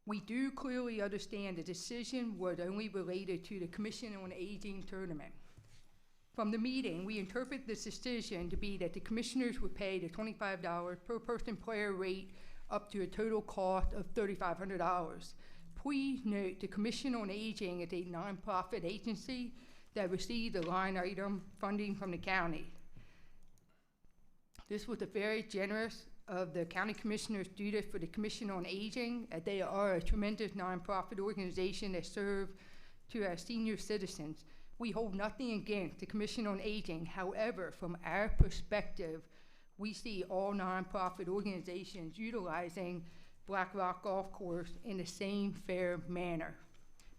We do clearly understand the decision was only related to the Commission on Aging tournament. From the meeting, we interpret this decision to be that the commissioners would pay the $25 per person player rate up to a total cost of $3,500. Please note the Commission on Aging is a nonprofit agency that received a line item funding from the county. This was a very generous of the county commissioners do this for the Commission on Aging, as they are a tremendous nonprofit organization that serve to our senior citizens. We hold nothing against the Commission on Aging. However, from our perspective, we see all nonprofit organizations utilizing Blackrock Golf Course in the same fair manner.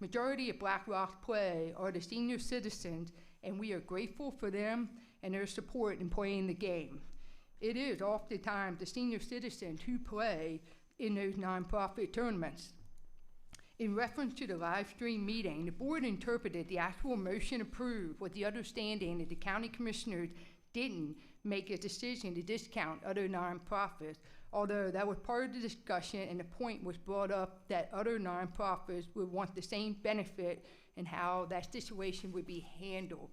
Majority of Blackrock play are the senior citizens, and we are grateful for them and their support in playing the game. It is oftentimes the senior citizens who play in those nonprofit tournaments. In reference to the live stream meeting, the board interpreted the actual motion approved with the understanding that the county commissioners didn't make a decision to discount other nonprofits, although that was part of the discussion and the point was brought up that other nonprofits would want the same benefit and how that situation would be handled.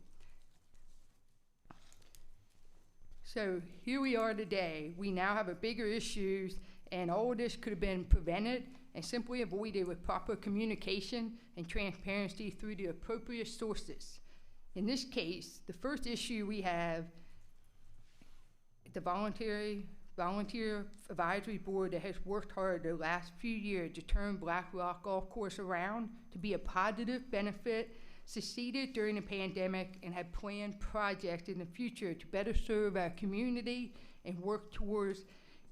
So here we are today. We now have a bigger issues, and all of this could have been prevented and simply avoided with proper communication and transparency through the appropriate sources. In this case, the first issue we have, the volunteer advisory board that has worked hard the last few years to turn Blackrock Golf Course around to be a positive benefit, succeeded during the pandemic and had planned projects in the future to better serve our community and work towards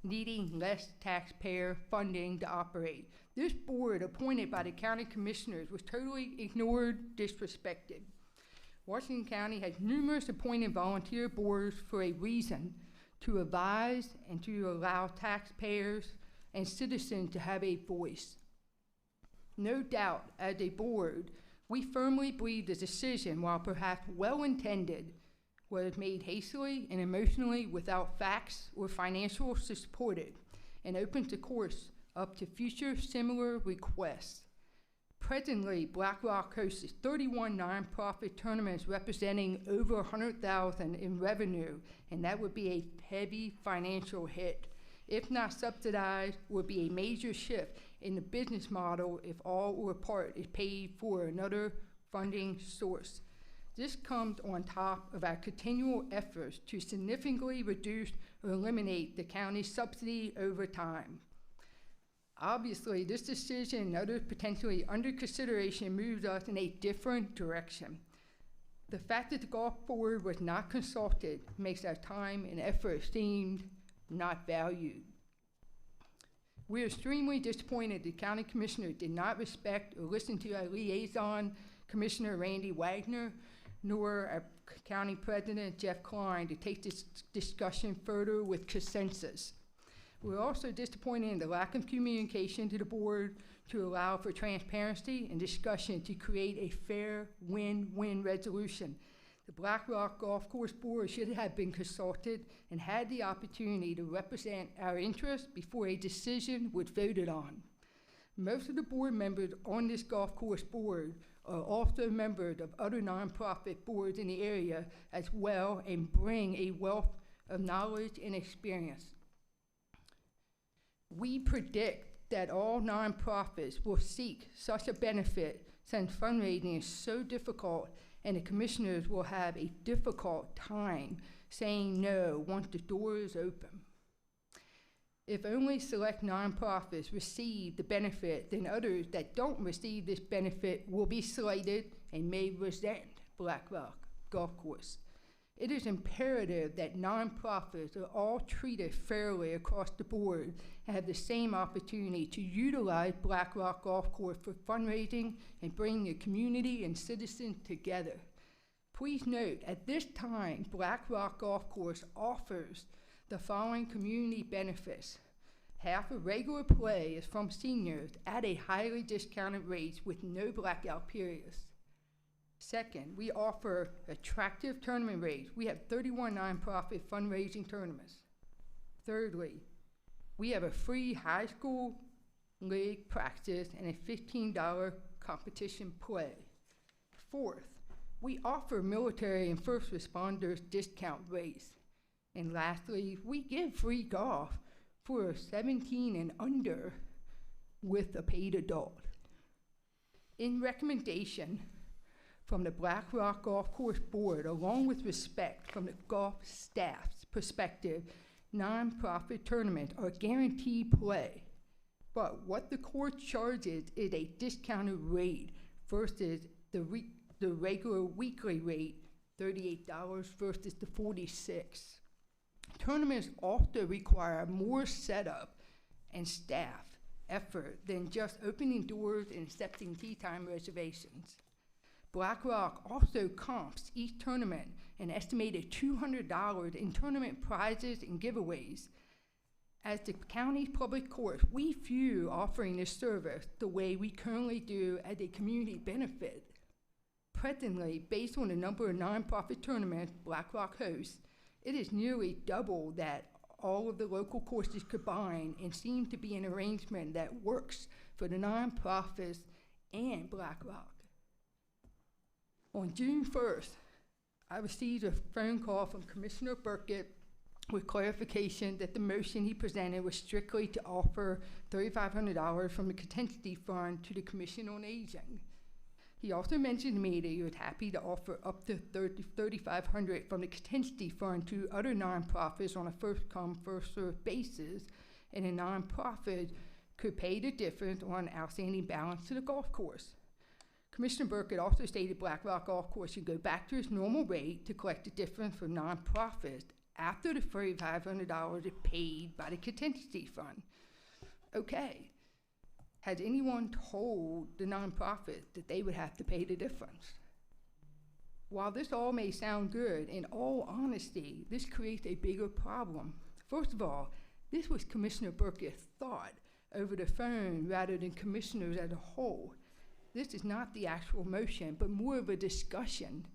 needing less taxpayer funding to operate. This board, appointed by the county commissioners, was totally ignored, disrespected. Washington County has numerous appointed volunteer boards for a reason: to advise and to allow taxpayers and citizens to have a voice. No doubt, as a board, we firmly believe the decision, while perhaps well-intended, was made hastily and emotionally without facts or financial support, and opens the course up to future similar requests. Presently, Blackrock hosts 31 nonprofit tournaments representing over $100,000 in revenue, and that would be a heavy financial hit. If not subsidized, would be a major shift in the business model if all or part is paid for another funding source. This comes on top of our continual efforts to significantly reduce or eliminate the county's subsidy over time. Obviously, this decision and others potentially under consideration moves us in a different direction. The fact that the golf board was not consulted makes our time and effort seem not valued. We are extremely disappointed the county commissioner did not respect or listen to our liaison, Commissioner Randy Wagner, nor our county president, Jeff Klein, to take this discussion further with consensus. We're also disappointed in the lack of communication to the board to allow for transparency and discussion to create a fair win-win resolution. The Blackrock Golf Course Board should have been consulted and had the opportunity to represent our interests before a decision was voted on. Most of the board members on this golf course board are also members of other nonprofit boards in the area as well, and bring a wealth of knowledge and experience. We predict that all nonprofits will seek such a benefit, since fundraising is so difficult, and the commissioners will have a difficult time saying no once the door is open. If only select nonprofits receive the benefit, then others that don't receive this benefit will be slighted and may resent Blackrock Golf Course. It is imperative that nonprofits are all treated fairly across the board and have the same opportunity to utilize Blackrock Golf Course for fundraising and bring the community and citizens together. Please note, at this time, Blackrock Golf Course offers the following community benefits. Half of regular play is from seniors at a highly discounted rate with no blackout periods. Second, we offer attractive tournament rates. We have 31 nonprofit fundraising tournaments. Thirdly, we have a free high school league practice and a $15 competition play. Fourth, we offer military and first responders discount rates. And lastly, we give free golf for 17 and under with a paid adult. In recommendation from the Blackrock Golf Course Board, along with respect from the golf staff's perspective, nonprofit tournaments are guaranteed play. But what the court charges is a discounted rate versus the regular weekly rate, $38 versus the $46. Tournaments also require more setup and staff effort than just opening doors and accepting tee time reservations. Blackrock also comps each tournament an estimated $200 in tournament prizes and giveaways. As the county's public course, we view offering this service the way we currently do as a community benefit. Presently, based on the number of nonprofit tournaments Blackrock hosts, it is nearly double that all of the local courses combined, and seems to be an arrangement that works for the nonprofits and Blackrock. On June 1st, I received a phone call from Commissioner Burkett with clarification that the motion he presented was strictly to offer $3,500 from the contingency fund to the Commission on Aging. He also mentioned to me that he was happy to offer up to $3,500 from the contingency fund to other nonprofits on a first-come, first-served basis, and a nonprofit could pay the difference on an outstanding balance to the golf course. Commissioner Burkett also stated Blackrock Golf Course should go back to its normal rate to collect the difference for nonprofits after the $3,500 is paid by the contingency fund. Okay. Has anyone told the nonprofit that they would have to pay the difference? While this all may sound good, in all honesty, this creates a bigger problem. First of all, this was Commissioner Burke's thought over the phone rather than commissioners as a whole. This is not the actual motion, but more of a discussion.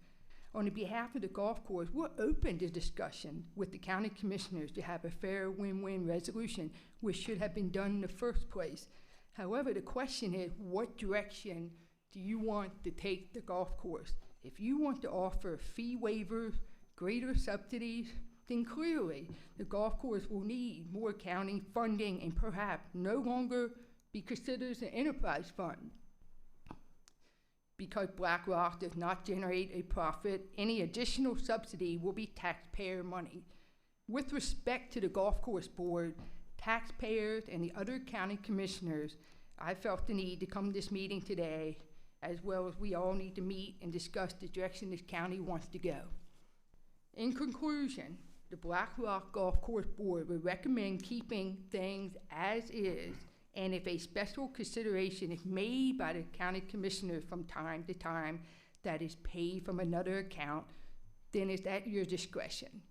On the behalf of the golf course, we're open to discussion with the county commissioners to have a fair win-win resolution, which should have been done in the first place. However, the question is, what direction do you want to take the golf course? If you want to offer fee waivers, greater subsidies, then clearly the golf course will need more county funding and perhaps no longer be considered an enterprise fund. Because Blackrock does not generate a profit, any additional subsidy will be taxpayer money. With respect to the golf course board, taxpayers and the other county commissioners, I felt the need to come to this meeting today, as well as we all need to meet and discuss the direction this county wants to go. In conclusion, the Blackrock Golf Course Board would recommend keeping things as is, and if a special consideration is made by the county commissioners from time to time that is paid from another account, then it's at your discretion.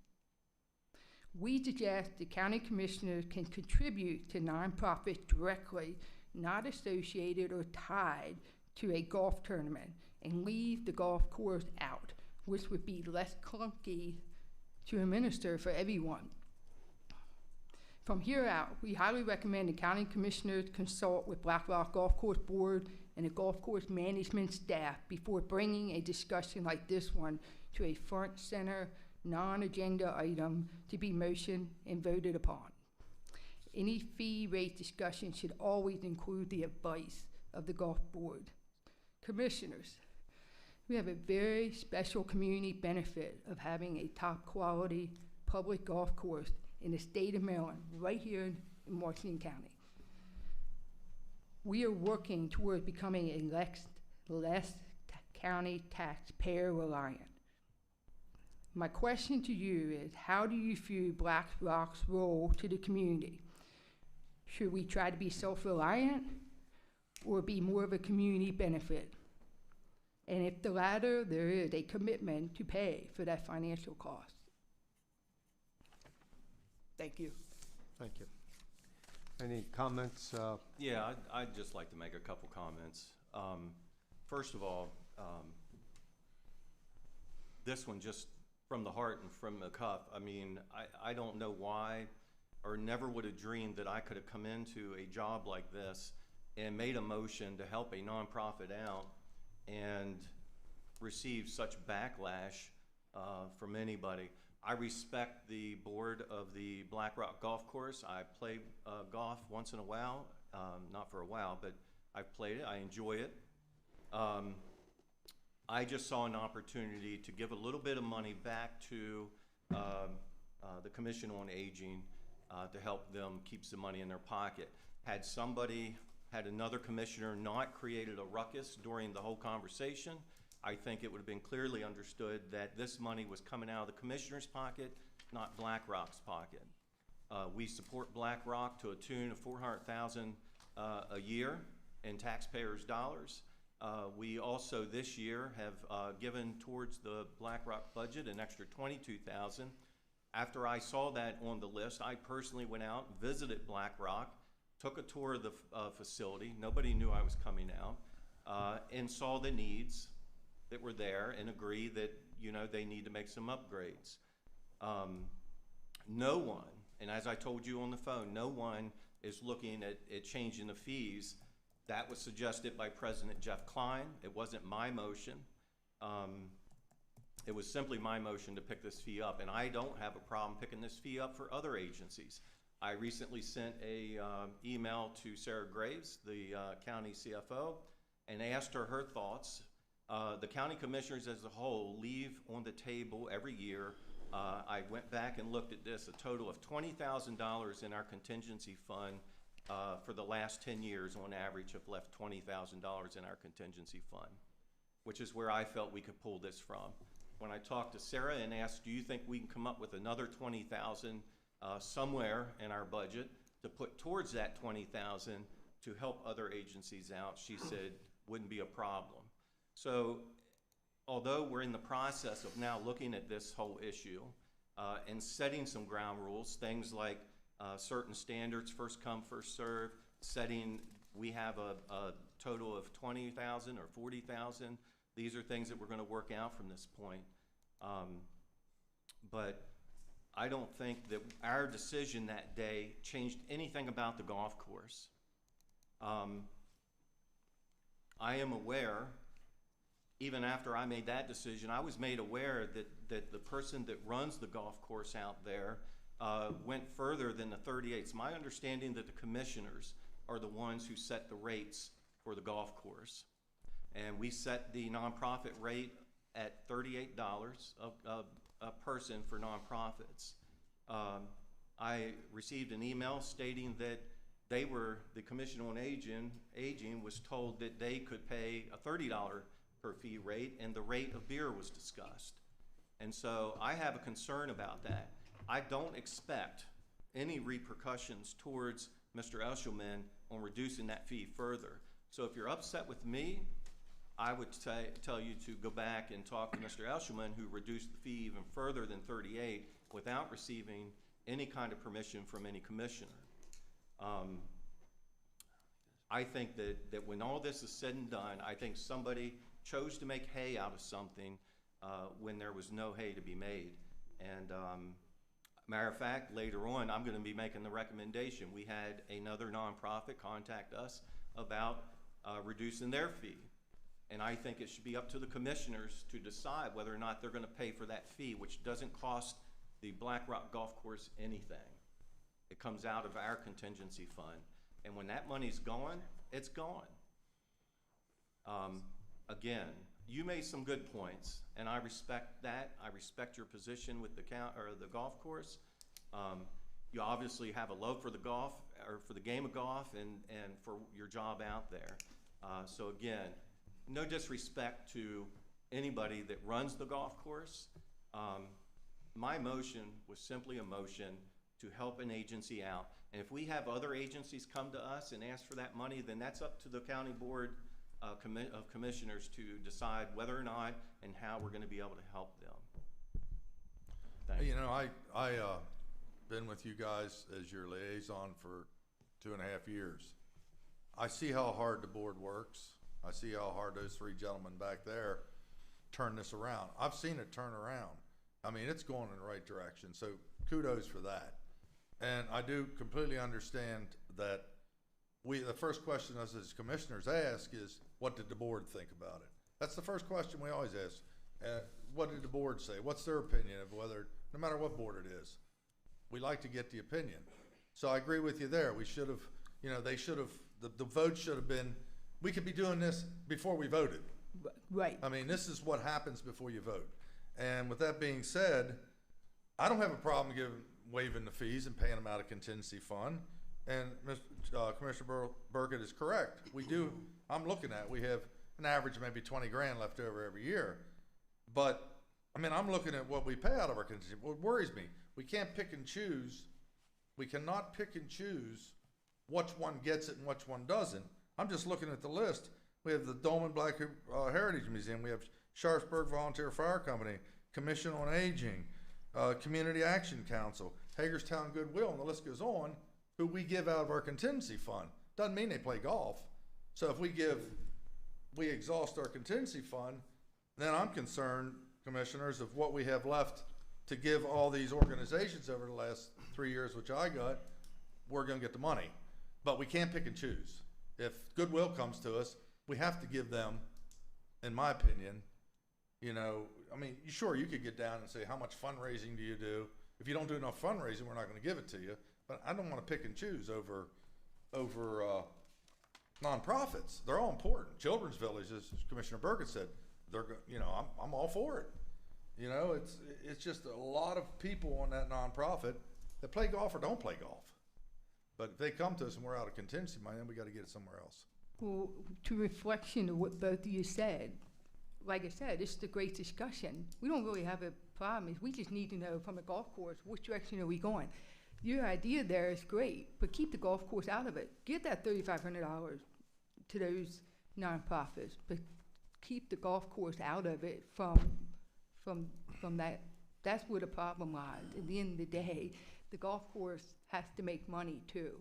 We suggest the county commissioners can contribute to nonprofits directly, not associated or tied to a golf tournament, and leave the golf course out, which would be less clunky to administer for everyone. From here out, we highly recommend the county commissioners consult with Blackrock Golf Course Board and the golf course management staff before bringing a discussion like this one to a front center, non-agenda item to be motioned and voted upon. Any fee rate discussion should always include the advice of the golf board. Commissioners, we have a very special community benefit of having a top quality public golf course in the state of Maryland, right here in Washington County. We are working towards becoming a less county taxpayer reliant. My question to you is, how do you view Blackrock's role to the community? Should we try to be self-reliant or be more of a community benefit? And if the latter, there is a commitment to pay for that financial cost. Thank you. Thank you. Any comments? Yeah, I'd just like to make a couple comments. First of all, this one just from the heart and from the cuff. I mean, I don't know why or never would have dreamed that I could have come into a job like this and made a motion to help a nonprofit out and receive such backlash from anybody. I respect the board of the Blackrock Golf Course. I play golf once in a while, not for a while, but I've played it. I enjoy it. I just saw an opportunity to give a little bit of money back to the Commission on Aging to help them keep some money in their pocket. Had another commissioner not created a ruckus during the whole conversation, I think it would have been clearly understood that this money was coming out of the commissioner's pocket, not Blackrock's pocket. We support Blackrock to a tune of $400,000 a year in taxpayers' dollars. We also this year have given towards the Blackrock budget an extra $22,000. After I saw that on the list, I personally went out, visited Blackrock, took a tour of the facility. Nobody knew I was coming out, and saw the needs that were there and agree that, you know, they need to make some upgrades. No one, and as I told you on the phone, no one is looking at changing the fees. That was suggested by President Jeff Klein. It wasn't my motion. It was simply my motion to pick this fee up, and I don't have a problem picking this fee up for other agencies. I recently sent a email to Sarah Graves, the county CFO, and asked her thoughts. The county commissioners as a whole leave on the table every year. I went back and looked at this, a total of $20,000 in our contingency fund for the last 10 years on average have left $20,000 in our contingency fund, which is where I felt we could pull this from. when I talked to Sarah and asked, do you think we can come up with another 20,000 somewhere in our budget to put towards that 20,000 to help other agencies out? She said, wouldn't be a problem. So although we're in the process of now looking at this whole issue and setting some ground rules, things like certain standards, first come, first serve, we have a total of 20,000 or 40,000. These are things that we're going to work out from this point. But I don't think that our decision that day changed anything about the golf course. I am aware, even after I made that decision, I was made aware that the person that runs the golf course out there went further than the 38. It's my understanding that the commissioners are the ones who set the rates for the golf course. And we set the nonprofit rate at $38 a person for nonprofits. I received an email stating that the Commission on Aging was told that they could pay a $30 per fee rate, and the rate of beer was discussed. And so I have a concern about that. I don't expect any repercussions towards Mr. Eshelman on reducing that fee further. So if you're upset with me, I would tell you to go back and talk to Mr. Eshelman, who reduced the fee even further than 38 without receiving any kind of permission from any commissioner. I think that when all this is said and done, I think somebody chose to make hay out of something when there was no hay to be made. And matter of fact, later on, I'm going to be making the recommendation. We had another nonprofit contact us about reducing their fee. And I think it should be up to the commissioners to decide whether or not they're going to pay for that fee, which doesn't cost the Blackrock Golf Course anything. It comes out of our contingency fund. And when that money's gone, it's gone. Again, you made some good points, and I respect that. I respect your position with the golf course. You obviously have a love for the golf, or for the game of golf, and for your job out there. So again, no disrespect to anybody that runs the golf course. My motion was simply a motion to help an agency out. And if we have other agencies come to us and ask for that money, then that's up to the County Board of Commissioners to decide whether or not and how we're going to be able to help them. Thank you. You know, I been with you guys as your liaison for 2.5 years. I see how hard the board works. I see how hard those three gentlemen back there turn this around. I've seen it turn around. I mean, it's going in the right direction, so kudos for that. And I do completely understand that the first question us as commissioners ask is, what did the board think about it? That's the first question we always ask. What did the board say? What's their opinion of whether, no matter what board it is? We like to get the opinion. So I agree with you there. We should have, you know, they should have, the vote should have been, we could be doing this before we voted. Right. I mean, this is what happens before you vote. And with that being said, I don't have a problem waiving the fees and paying them out of contingency fund. And Commissioner Burkett is correct. We do, I'm looking at, we have an average of maybe 20 grand left over every year. But, I mean, I'm looking at what we pay out of our contingency. What worries me, we can't pick and choose. We cannot pick and choose which one gets it and which one doesn't. I'm just looking at the list. We have the Dolman Black Heritage Museum. We have Sharpsburg Volunteer Fire Company, Commission on Aging, Community Action Council, Hagerstown Goodwill, and the list goes on, who we give out of our contingency fund. Doesn't mean they play golf. So if we exhaust our contingency fund, then I'm concerned, commissioners, of what we have left to give all these organizations over the last 3 years, which I got, we're gonna get the money. But we can't pick and choose. If Goodwill comes to us, we have to give them, in my opinion, you know, I mean, sure, you could get down and say, how much fundraising do you do? If you don't do enough fundraising, we're not gonna give it to you. But I don't wanna pick and choose over nonprofits. They're all important. Children's Village, as Commissioner Burkett said, you know, I'm all for it. You know, it's just a lot of people on that nonprofit that play golf or don't play golf. But if they come to us and we're out of contingency money, then we got to get it somewhere else. Well, to reflection of what both of you said, like I said, this is a great discussion. We don't really have a problem. We just need to know from the golf course, which direction are we going? Your idea there is great, but keep the golf course out of it. Give that $3,500 to those nonprofits, but keep the golf course out of it from that. That's where the problem lies. At the end of the day, the golf course has to make money too.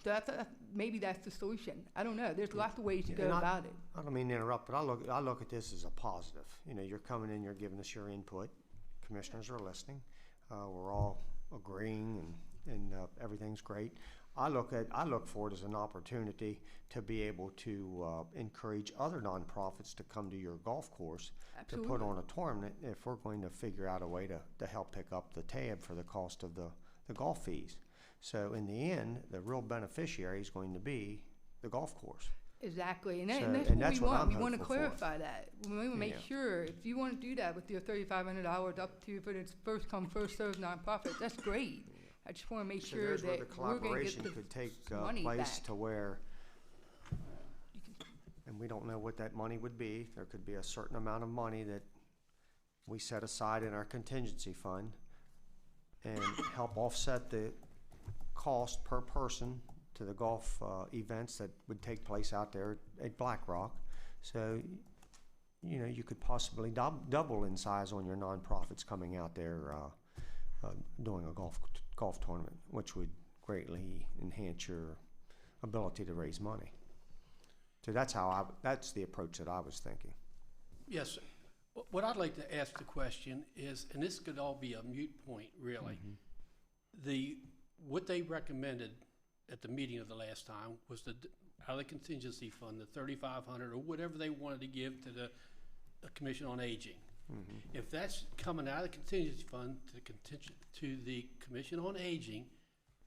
So maybe that's the solution. I don't know. There's lots of ways to go about it. I don't mean to interrupt, but I look at this as a positive. You know, you're coming in, you're giving us your input. Commissioners are listening. We're all agreeing, and everything's great. I look for it as an opportunity to be able to encourage other nonprofits to come to your golf course. Absolutely. To put on a tournament if we're going to figure out a way to help pick up the tab for the cost of the golf fees. So in the end, the real beneficiary is going to be the golf course. Exactly, and So- that's what we want. We want to hopeful for. clarify that. We want to make sure if you want to do that with your $3,500 up to for its first come first served nonprofit, that's great. I just want to make So sure there's where that the we're going to collaboration get could take the money place back. to where, and we don't know what that money would be. There could be a certain amount of money that we set aside in our contingency fund and help offset the cost per person to the golf events that would take place out there at Blackrock. So, you know, you could possibly double in size on your nonprofits coming out there doing a golf tournament, which would greatly enhance your ability to raise money. So that's the approach that I was thinking. Yes, sir. What I'd like to ask the question is, and this could all be a moot point, really. What they recommended at the meeting of the last time was out of the contingency fund, the $3,500 or whatever they wanted to give to the Commission on Aging. If that's coming out of the contingency fund to the Commission on Aging,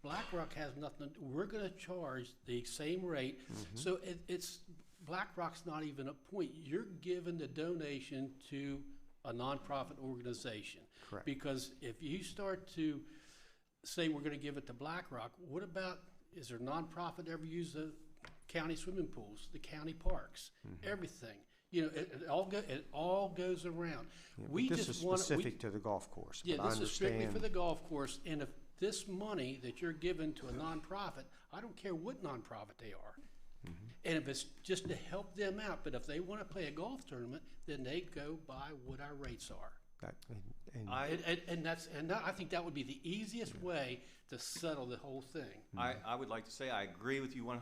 BlackRock has nothing. We're going to charge the same rate. So it's BlackRock's not even a point. You're giving the donation to a nonprofit organization. Correct. Because if you start to say we're going to give it to BlackRock, what about, is there a nonprofit ever use the county swimming pools, the county parks, everything? You know, it all goes around. Yeah, this is specific to the golf course. Yeah, but this I is strictly understand. for the golf course. And if this money that you're giving to a nonprofit, I don't care what nonprofit they are. And if it's just to help them out, but if they want to play a golf tournament, then they go by what our rates are. I think that would be the easiest way to settle the whole thing. I would like to say I agree with you 100%.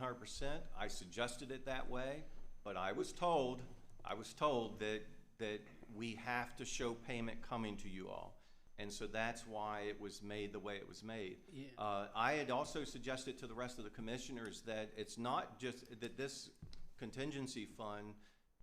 I suggested it that way, but I was told that we have to show payment coming to you all. And so that's why it was made the way it was made. Yeah. I had also suggested to the rest of the commissioners that it's not just that this contingency fund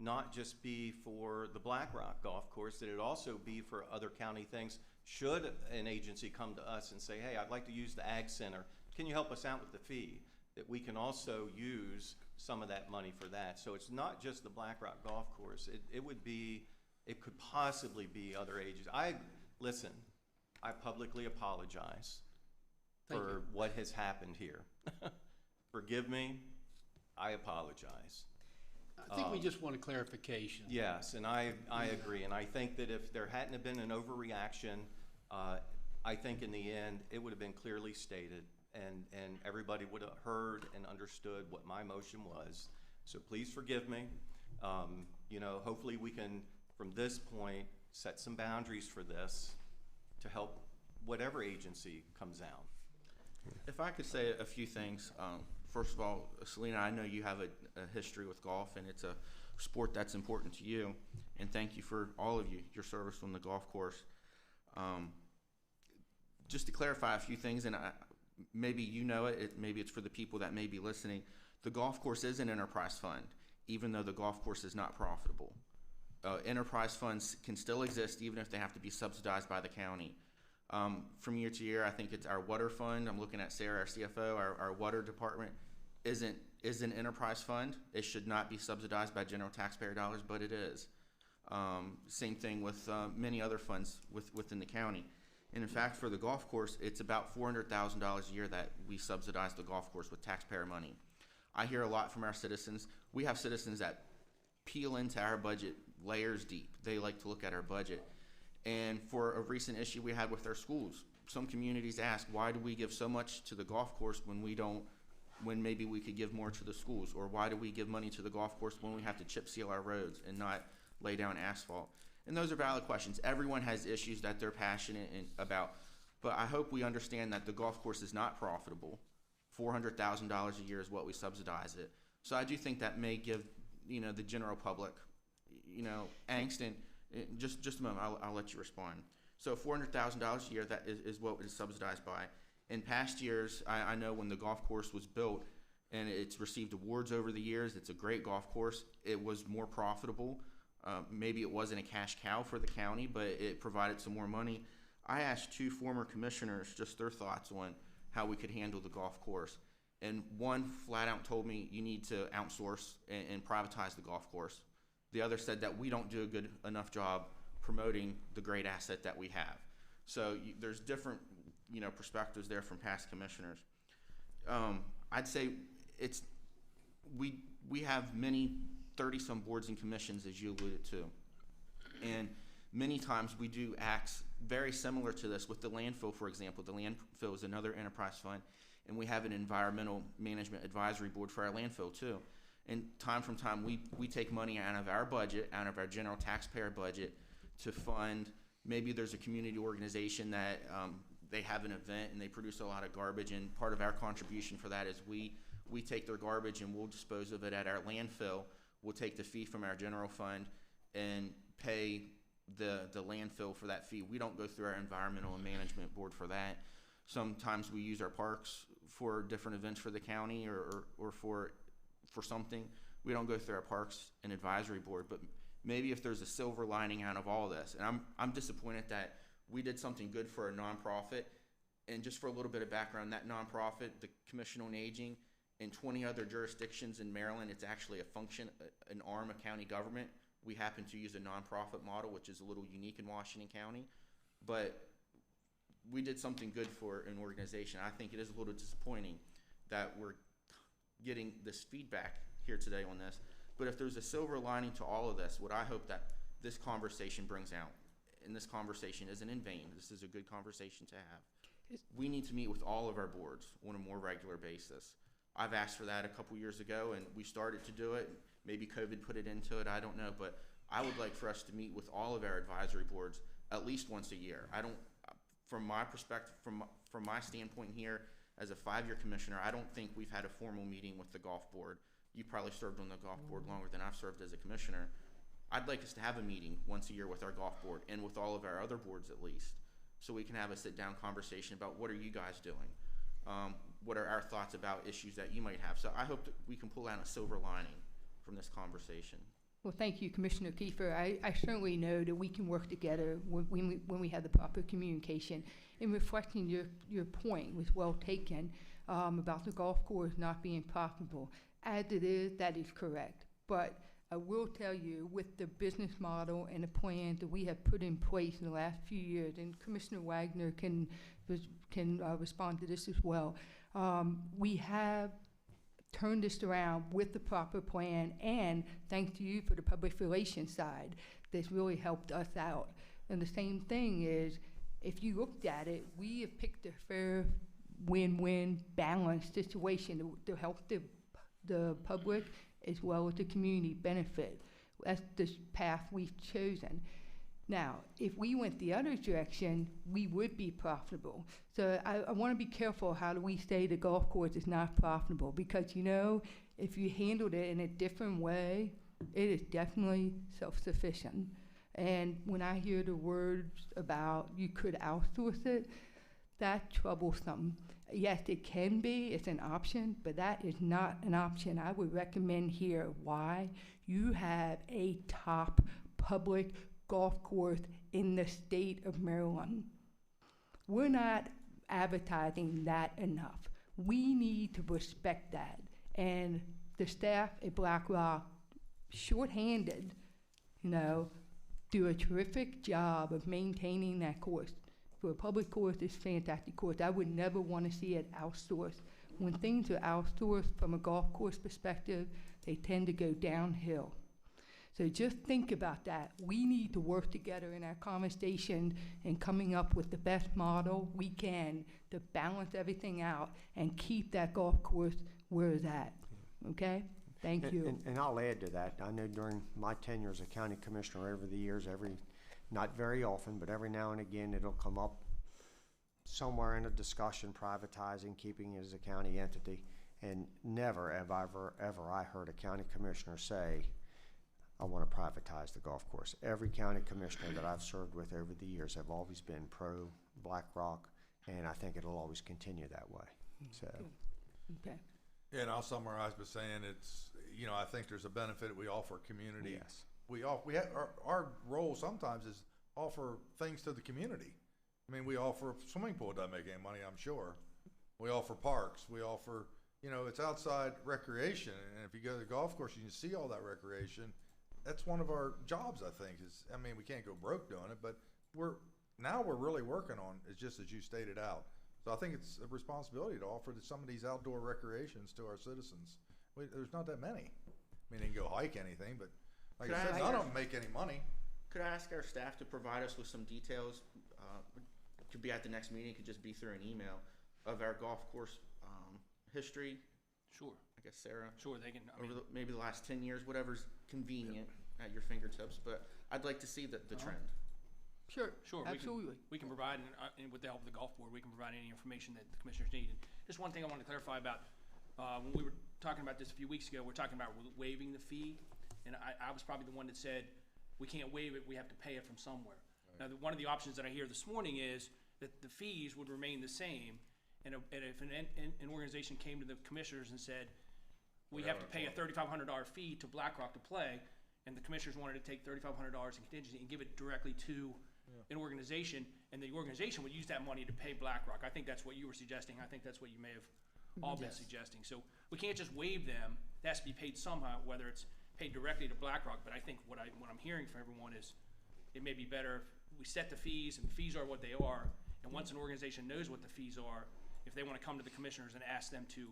not just be for the Blackrock golf course, that it also be for other county things. Should an agency come to us and say, hey, I'd like to use the Ag Center, can you help us out with the fee? That we can also use some of that money for that. So it's not just the Blackrock golf course. It could possibly be other agencies. Listen, I publicly apologize for what has happened here. Forgive me, I apologize. I think we just want a clarification. Yes, and I agree. And I think that if there hadn't have been an overreaction, I think in the end, it would have been clearly stated and everybody would have heard and understood what my motion was. So please forgive me. You know, hopefully we can, from this point, set some boundaries for this to help whatever agency comes out. If I could say a few things. First of all, Selena, I know you have a history with golf, and it's a sport that's important to you. And thank you for all of you, your service on the golf course. Just to clarify a few things, and maybe you know it, maybe it's for the people that may be listening. The golf course is an enterprise fund, even though the golf course is not profitable. Enterprise funds can still exist even if they have to be subsidized by the county. From year to year, I think it's our water fund. I'm looking at Sarah, our CFO. Our water department is an enterprise fund. It should not be subsidized by general taxpayer dollars, but it is. Same thing with many other funds within the county. And in fact, for the golf course, it's about $400,000 a year that we subsidize the golf course with taxpayer money. I hear a lot from our citizens. We have citizens that peel into our budget layers deep. They like to look at our budget. And for a recent issue we had with our schools, some communities ask, why do we give so much to the golf course when we don't, when maybe we could give more to the schools? Or why do we give money to the golf course when we have to chip seal our roads and not lay down asphalt? And those are valid questions. Everyone has issues that they're passionate about. But I hope we understand that the golf course is not profitable. $400,000 a year is what we subsidize it. So I do think that may give, the general public, angst. And just a moment, I'll let you respond. So $400,000 a year, that is what it is subsidized by. In past years, I know when the golf course was built and it's received awards over the years, it's a great golf course. It was more profitable. Maybe it wasn't a cash cow for the county, but it provided some more money. I asked 2 former commissioners just their thoughts on how we could handle the golf course. And one flat out told me you need to outsource and privatize the golf course. The other said that we don't do a good enough job promoting the great asset that we have. So there's different, perspectives there from past commissioners. I'd say we have many 30-some boards and commissions, as you alluded to. And many times we do acts very similar to this with the landfill, for example. The landfill is another enterprise fund, and we have an environmental management advisory board for our landfill too. And time from time, we take money out of our budget, out of our general taxpayer budget, to fund, maybe there's a community organization that they have an event and they produce a lot of garbage, and part of our contribution for that is we take their garbage and we'll dispose of it at our landfill. We'll take the fee from our general fund and pay the landfill for that fee. We don't go through our environmental and management board for that. Sometimes we use our parks for different events for the county or for something. We don't go through our parks and advisory board, but maybe if there's a silver lining out of all this, and I'm disappointed that we did something good for a nonprofit. And just for a little bit of background, that nonprofit, the Commission on Aging, in 20 other jurisdictions in Maryland, it's actually a function, an arm of county government. We happen to use a nonprofit model, which is a little unique in Washington County, but we did something good for an organization. I think it is a little disappointing that we're getting this feedback here today on this. But if there's a silver lining to all of this, what I hope that this conversation brings out, and this conversation isn't in vain, this is a good conversation to have. We need to meet with all of our boards on a more regular basis. I've asked for that a couple years ago, and we started to do it. Maybe COVID put it into it, I don't know, but I would like for us to meet with all of our advisory boards at least once a year. From my perspective, from my standpoint here, as a 5-year commissioner, I don't think we've had a formal meeting with the golf board. You probably served on the golf board longer than I've served as a commissioner. I'd like us to have a meeting once a year with our golf board and with all of our other boards at least, so we can have a sit-down conversation about what are you guys doing? What are our thoughts about issues that you might have? So I hope that we can pull out a silver lining from this conversation. Well, thank you, Commissioner Kiefer. I certainly know that we can work together when we have the proper communication. In reflecting your point was well taken about the golf course not being profitable. As it is, that is correct. But I will tell you, with the business model and the plan that we have put in place in the last few years, and Commissioner Wagner can respond to this as well, we have turned this around with the proper plan, and thanks to you for the public relations side, that's really helped us out. And the same thing is, if you looked at it, we have picked a fair win-win balanced situation to help the public as well as the community benefit. That's the path we've chosen. Now, if we went the other direction, we would be profitable. So I want to be careful how do we say the golf course is not profitable, because if you handled it in a different way, it is definitely self-sufficient. And when I hear the words about you could outsource it, that's troublesome. Yes, it can be, it's an option, but that is not an option. I would recommend here why you have a top public golf course in the state of Maryland. We're not advertising that enough. We need to respect that. And the staff at Blackrock, shorthanded, do a terrific job of maintaining that course. For a public course, it's a fantastic course. I would never want to see it outsourced. When things are outsourced from a golf course perspective, they tend to go downhill. So just think about that. We need to work together in our conversation and coming up with the best model we can to balance everything out and keep that golf course where it's at. Okay? Thank you. And I'll add to that. I know during my tenure as a county commissioner over the years, not very often, but every now and again, it'll come up somewhere in a discussion, privatizing, keeping it as a county entity. And never have I ever I heard a county commissioner say, I want to privatize the golf course. Every county commissioner that I've served with over the years have always been pro Blackrock, and I think it'll always continue that way. So. Okay. Yeah, and I'll summarize by saying it's, I think there's a benefit we offer community. Yes. Our role sometimes is offer things to the community. I mean, we offer a swimming pool, doesn't make any money, I'm sure. We offer parks, we offer, it's outside recreation, and if you go to the golf course, you can see all that recreation. That's one of our jobs, I think, we can't go broke doing it, but we're really working on, it's just as you stated out. So I think it's a responsibility to offer some of these outdoor recreations to our citizens. There's not that many. They can go hike anything, but like I said, none of them make any money. Could I ask our staff to provide us with some details? It could be at the next meeting, it could just be through an email, of our golf course history. Sure. I guess Sarah. Sure, they can, maybe the last 10 years, whatever's convenient at your fingertips, but I'd like to see the trend. Sure, absolutely. We can provide, and with the help of the golf board, we can provide any information that the commissioners need. And just one thing I want to clarify about, when we were talking about this a few weeks ago, we're talking about waiving the fee, and I was probably the one that said, we can't waive it, we have to pay it from somewhere. Right. Now, one of the options that I hear this morning is that the fees would remain the same, and if an organization came to the commissioners and said, we have to pay a $3,500 fee to Blackrock to play, and the commissioners wanted to take $3,500 in contingency and give it directly to an organization, and the organization would use that money to pay Blackrock. I think that's what you were suggesting. I think that's what you may have all been suggesting. So we can't just waive them. It has to be paid somehow, whether it's paid directly to Blackrock. But I think what I'm hearing from everyone is it may be better if we set the fees, and the fees are what they are. And once an organization knows what the fees are, if they want to come to the commissioners and ask them to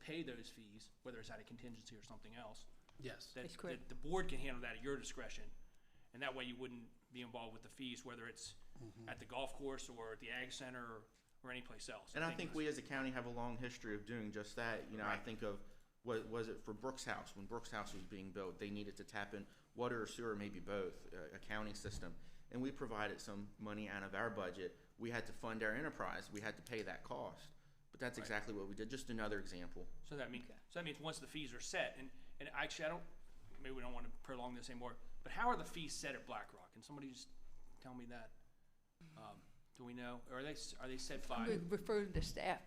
pay those fees, whether it's out of contingency or something else, yes, that the board can handle that at your discretion. And that way you wouldn't be involved with the fees, whether it's at the golf course or at the ag center or any place else. And I think we as a county have a long history of doing just that. I think of, what was it for Brooks House? When Brooks House was being built, they needed to tap in water or sewer, maybe both, a county system. And we provided some money out of our budget. We had to fund our enterprise. We had to pay that cost. But that's exactly what we did. Just another example. So that means once the fees are set, and actually maybe we don't want to prolong this anymore, but how are the fees set at Blackrock? Can somebody just tell me that? Do we know? Or are they set by? We refer to the staff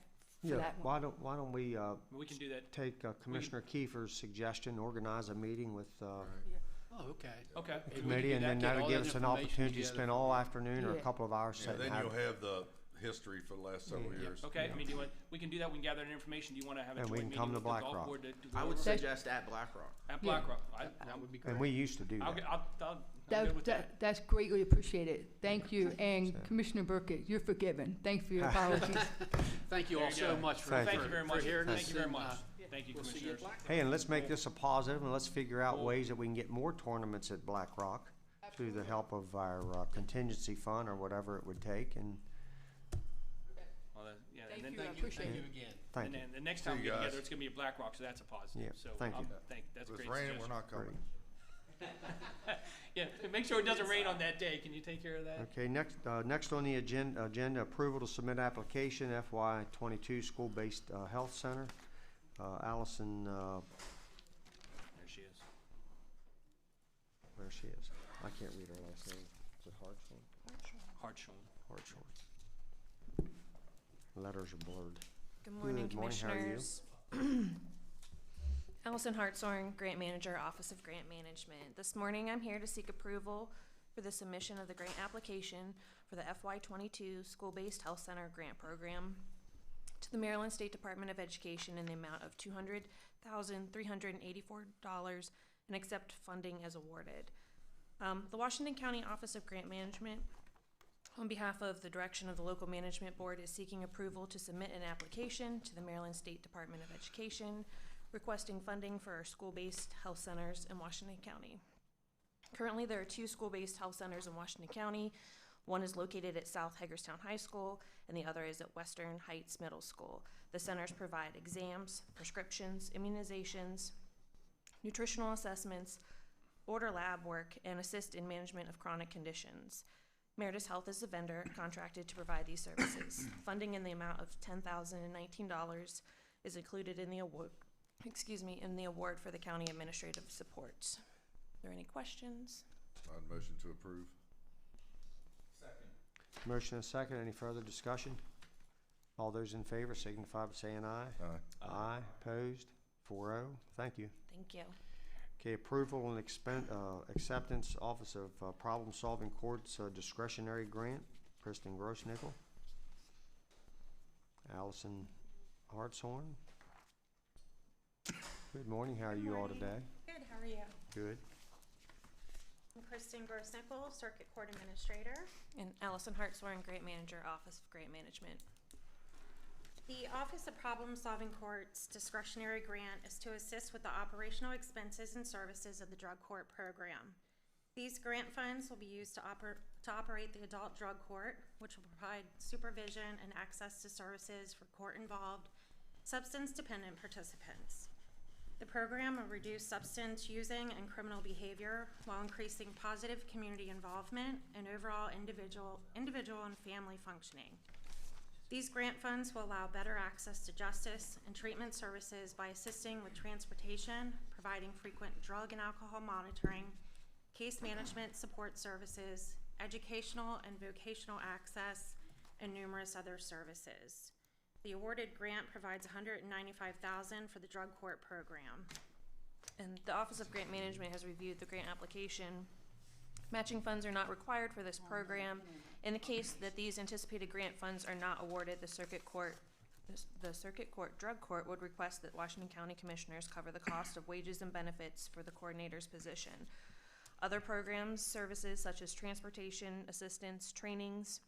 for that one. Why don't we can do that. Take Commissioner Kiefer's suggestion, organize a meeting with Oh, okay. the committee, and then that'll give us an opportunity to spend all afternoon or a couple of hours Yeah, setting then you'll have the history for the last several years. Okay, we can do that, we can gather that information. Do you want to have a And we joint can come meeting to with the golf Blackrock. board to go I would over it? suggest at Blackrock. At Blackrock, that would be great. And we used to do that. I'm good with that. That's greatly appreciated. Thank you. And Commissioner Burkett, you're forgiven. Thanks for your apologies. Thank you all so much for Thank you very much. hearing us. Thank you very and, much. Thank you, we'll see you at commissioners. Blackrock. Hey, and let's make this a positive, and let's figure out ways that we can get more tournaments at Blackrock through the help of our contingency fund or whatever it would take. And Thank you, I appreciate thank it. you again. thank And you. then the next See time you we get guys. together, it's gonna be at Blackrock, so that's a positive. Yeah, So thank you. that's If a it's great raining, we're suggestion. not coming. Yeah, make sure it doesn't rain on that day. Can you take care of that? Okay, next on the agenda, approval to submit application FY '22 school-based health center. Allison, There she is. where she is. I can't read her last name. Is it Hartshorn? Hartshorn. Hartshorn. Letters are blurred. Good morning, Good morning, how are you? Commissioners. Allison Hartshorn, Grant Manager, Office of Grant Management. This morning, I'm here to seek approval for the submission of the grant application for the FY '22 School-Based Health Center Grant Program to the Maryland State Department of Education in the amount of $200,384 and accept funding as awarded. The Washington County Office of Grant Management, on behalf of the direction of the local management board, is seeking approval to submit an application to the Maryland State Department of Education requesting funding for our school-based health centers in Washington County. Currently, there are 2 school-based health centers in Washington County. One is located at South Hagerstown High School, and the other is at Western Heights Middle School. The centers provide exams, prescriptions, immunizations, nutritional assessments, order lab work, and assist in management of chronic conditions. Meritus Health is the vendor contracted to provide these services. Funding in the amount of $10,019 is included in the award, in the award for the county administrative support. Are there any questions? Motion to approve. Second. Motion and second. Any further discussion? All those in favor signify by saying aye. Aye. Aye. Opposed? 4-0. Thank you. Thank you. Okay, approval and acceptance, Office of Problem Solving Courts discretionary grant. Kristen Grossnickel. Allison Hartshorn. Good morning. How are you all today? Good, how are you? Good. I'm Kristen Grossnickel, Circuit Court Administrator. And Allison Hartshorn, Grant Manager, Office of Grant Management. The Office of Problem Solving Courts discretionary grant is to assist with the operational expenses and services of the drug court program. These grant funds will be used to operate the adult drug court, which will provide supervision and access to services for court-involved, substance-dependent participants. The program will reduce substance using and criminal behavior while increasing positive community involvement and overall individual and family functioning. These grant funds will allow better access to justice and treatment services by assisting with transportation, providing frequent drug and alcohol monitoring, case management support services, educational and vocational access, and numerous other services. The awarded grant provides $195,000 for the drug court program. And the Office of Grant Management has reviewed the grant application. Matching funds are not required for this program. In the case that these anticipated grant funds are not awarded, the Circuit Court Drug Court would request that Washington County Commissioners cover the cost of wages and benefits for the coordinator's position. Other programs, services such as transportation, assistance, trainings,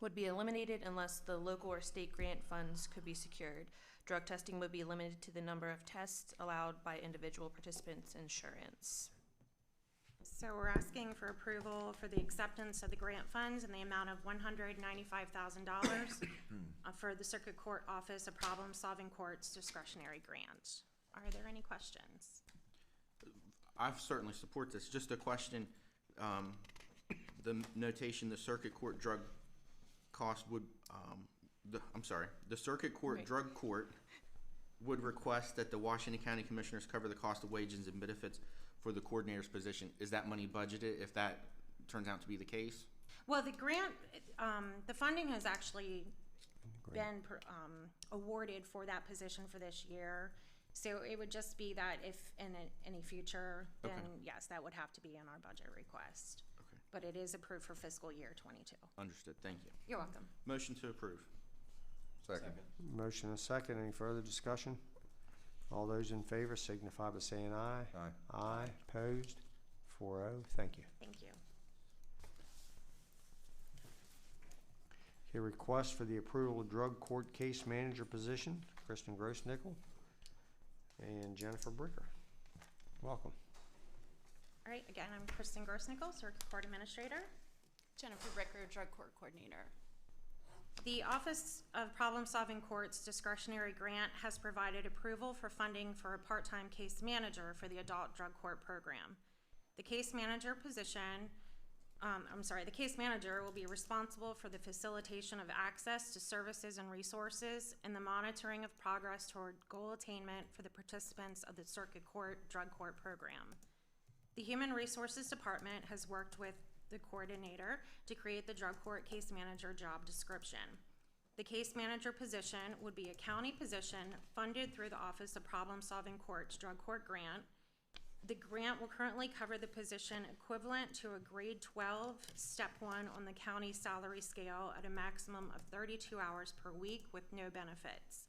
would be eliminated unless the local or state grant funds could be secured. Drug testing would be limited to the number of tests allowed by individual participants' insurance. So we're asking for approval for the acceptance of the grant funds in the amount of $195,000 for the Circuit Court Office of Problem Solving Courts discretionary grant. Are there any questions? I certainly support this. Just a question, the notation, the Circuit Court drug cost would, the Circuit Court Drug Court would request that the Washington County Commissioners cover the cost of wages and benefits for the coordinator's position. Is that money budgeted if that turns out to be the case? Well, the grant, the funding has actually been awarded for that position for this year. So it would just be that if in any future, then yes, that would have to be in our budget request. Okay. But it is approved for fiscal year 22. Understood. Thank you. You're welcome. Motion to approve. Second. Motion and second. Any further discussion? All those in favor signify by saying aye. Aye. Aye. Opposed? 4-0. Thank you. Thank you. Okay, request for the approval of drug court case manager position. Kristen Grossnickel and Jennifer Bricker. Welcome. All right, again, I'm Kristen Grossnickel, Circuit Court Administrator. Jennifer Bricker, Drug Court Coordinator. The Office of Problem Solving Courts discretionary grant has provided approval for funding for a part-time case manager for the adult drug court program. The case manager position, the case manager will be responsible for the facilitation of access to services and resources and the monitoring of progress toward goal attainment for the participants of the Circuit Court Drug Court program. The Human Resources Department has worked with the coordinator to create the drug court case manager job description. The case manager position would be a county position funded through the Office of Problem Solving Courts Drug Court Grant. The grant will currently cover the position equivalent to a grade 12, step 1 on the county salary scale at a maximum of 32 hours per week with no benefits.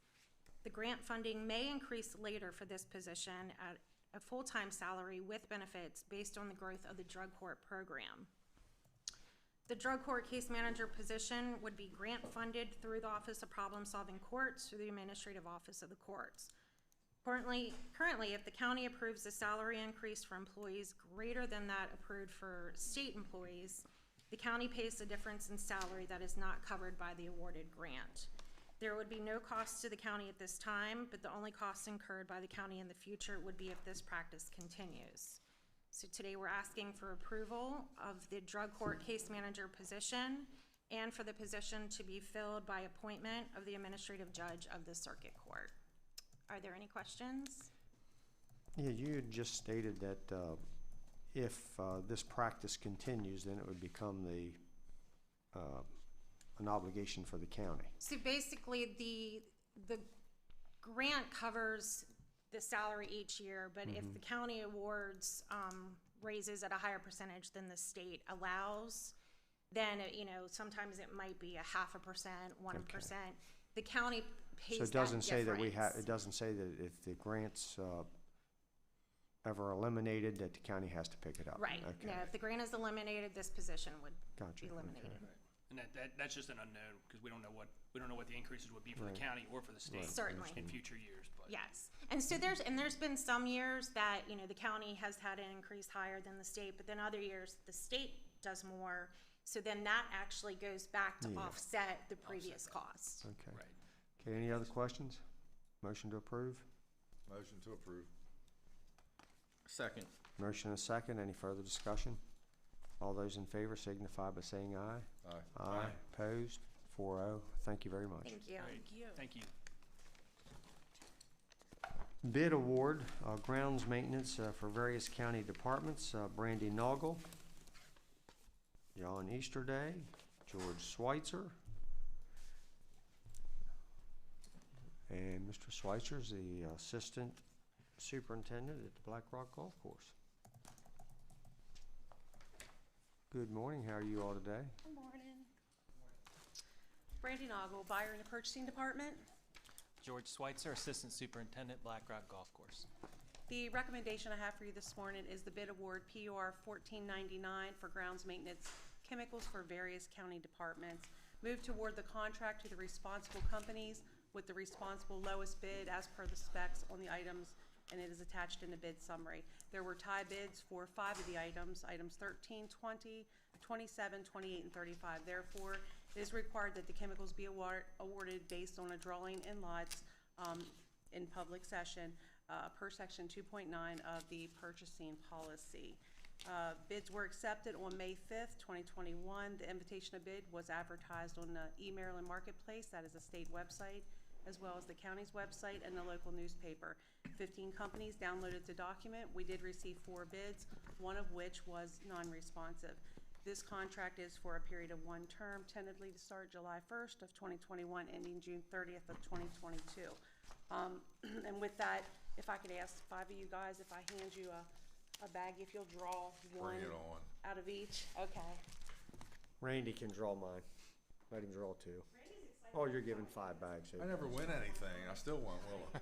The grant funding may increase later for this position at a full-time salary with benefits based on the growth of the drug court program. The drug court case manager position would be grant funded through the Office of Problem Solving Courts through the Administrative Office of the Courts. Currently, if the county approves a salary increase for employees greater than that approved for state employees, the county pays the difference in salary that is not covered by the awarded grant. There would be no cost to the county at this time, but the only costs incurred by the county in the future would be if this practice continues. So today we're asking for approval of the drug court case manager position and for the position to be filled by appointment of the administrative judge of the circuit court. Are there any questions? Yeah, you had just stated that if this practice continues, then it would become an obligation for the county. So basically, the grant covers the salary each year, but if the county awards raises at a higher percentage than the state allows, then sometimes it might be 0.5%, 1%. The county pays that difference. So it doesn't say that it doesn't say that if the grant's ever eliminated, that the county has to pick it up. Right. Okay. No, if the grant is eliminated, this position would Gotcha. be eliminated. Okay. And that's just an unknown, because we don't know what the increases would be for Right. the county or for the state. Certainly. In future years, but. Yes, and so there's been some years that, the county has had an increase higher than the state, but then other years, the state does more. So then that actually goes back to offset the previous cost. Okay. Right. Okay, any other questions? Motion to approve? Motion to approve. Second. Motion and a second. Any further discussion? All those in favor signify by saying aye. Aye. Aye. Opposed? 4-0. Thank you very much. Thank you. Thank you. Bid award, grounds maintenance for various county departments. Brandy Noggle, John Easterday, George Schweitzer, and Mr. Schweitzer is the assistant superintendent at the Blackrock Golf Course. Good morning. How are you all today? Good morning. Brandy Noggle, buyer in the purchasing department. George Schweitzer, Assistant Superintendent, Blackrock Golf Course. The recommendation I have for you this morning is the bid award PUR 1499 for grounds maintenance chemicals for various county departments. Move to award the contract to the responsible companies with the responsible lowest bid as per the specs on the items, and it is attached in the bid summary. There were tie bids for 5 of the items 13, 20, 27, 28, and 35. Therefore, it is required that the chemicals be awarded based on a drawing in lots in public session per section 2.9 of the purchasing policy. Bids were accepted on May 5th, 2021. The invitation to bid was advertised on the eMaryland Marketplace, that is a state website, as well as the county's website and the local newspaper. 15 companies downloaded the document. We did receive 4 bids, one of which was non-responsive. This contract is for a period of 1 term, tentatively to start July 1st of 2021, ending June 30th of 2022. And with that, if I could ask 5 of you guys, if I hand you a bag, if you'll draw one Bring it on. out of each. Okay. Randy can draw mine. Let him draw 2. Oh, you're giving 5 bags. I never win anything. I still want Willa.